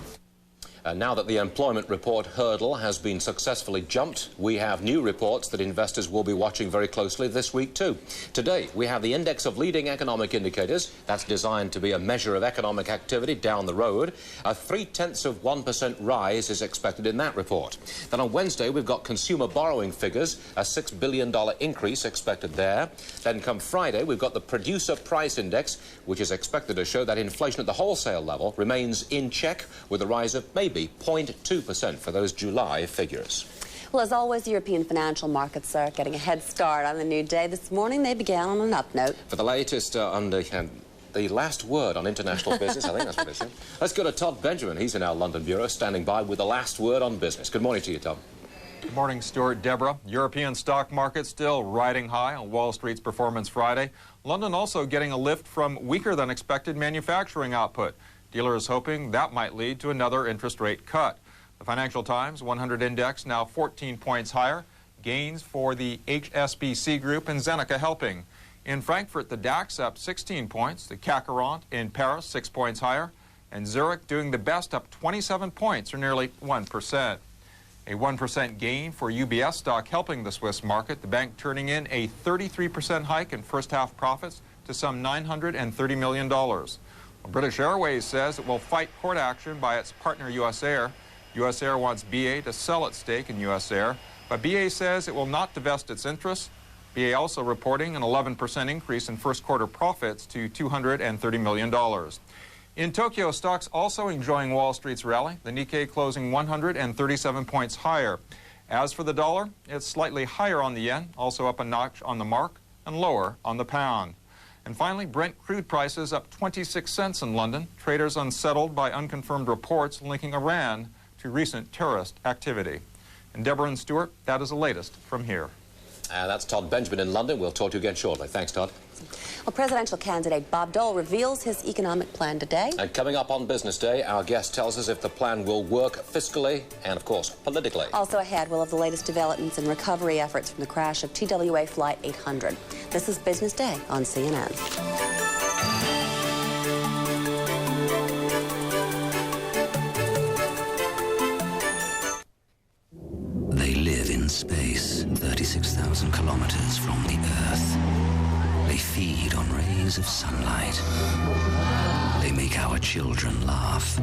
Now that the employment report hurdle has been successfully jumped, we have new reports that investors will be watching very closely this week too. Today, we have the index of leading economic indicators. That's designed to be a measure of economic activity down the road. A 0.3% rise is expected in that report. Then on Wednesday, we've got consumer borrowing figures, a $6 billion increase expected there. Then come Friday, we've got the producer price index, which is expected to show that inflation at the wholesale level remains in check with a rise of maybe 0.2% for those July figures. Well, as always, the European financial markets are getting a head start on the new day. This morning, they began on an up note. For the latest on the last word on international business, I think that's what it is. Let's go to Todd Benjamin. He's in our London bureau, standing by with the last word on business. Good morning to you, Todd. Good morning, Stuart, Deborah. European stock market still riding high on Wall Street's performance Friday. London also getting a lift from weaker than expected manufacturing output. Dealers hoping that might lead to another interest rate cut. The Financial Times 100 index now 14 points higher. Gains for the HSBC Group and Zeneca helping. In Frankfurt, the DAX up 16 points. The CAC 40 in Paris 6 points higher. And Zurich doing the best, up 27 points, or nearly 1%. A 1% gain for UBS stock helping the Swiss market. The bank turning in a 33% hike in first-half profits to some $930 million. British Airways says it will fight court action by its partner US Air. US Air wants BA to sell its stake in US Air, but BA says it will not divest its interests. BA also reporting an 11% increase in first-quarter profits to $230 million. In Tokyo, stocks also enjoying Wall Street's rally, the Nikkei closing 137 points higher. As for the dollar, it's slightly higher on the yen, also up a notch on the mark, and lower on the pound. And finally, Brent crude prices up 26 cents in London. Traders unsettled by unconfirmed reports linking Iran to recent terrorist activity. And Deborah and Stuart, that is the latest from here. That's Todd Benjamin in London. We'll talk to you again shortly. Thanks, Todd. Well, presidential candidate Bob Dole reveals his economic plan today. And coming up on Business Day, our guest tells us if the plan will work fiscally and, of course, politically. Also ahead, we'll have the latest developments and recovery efforts from the crash of TWA Flight 800. This is Business Day on CNN. They live in space, 36,000 kilometers from the Earth. They feed on rays of sunlight. They make our children laugh.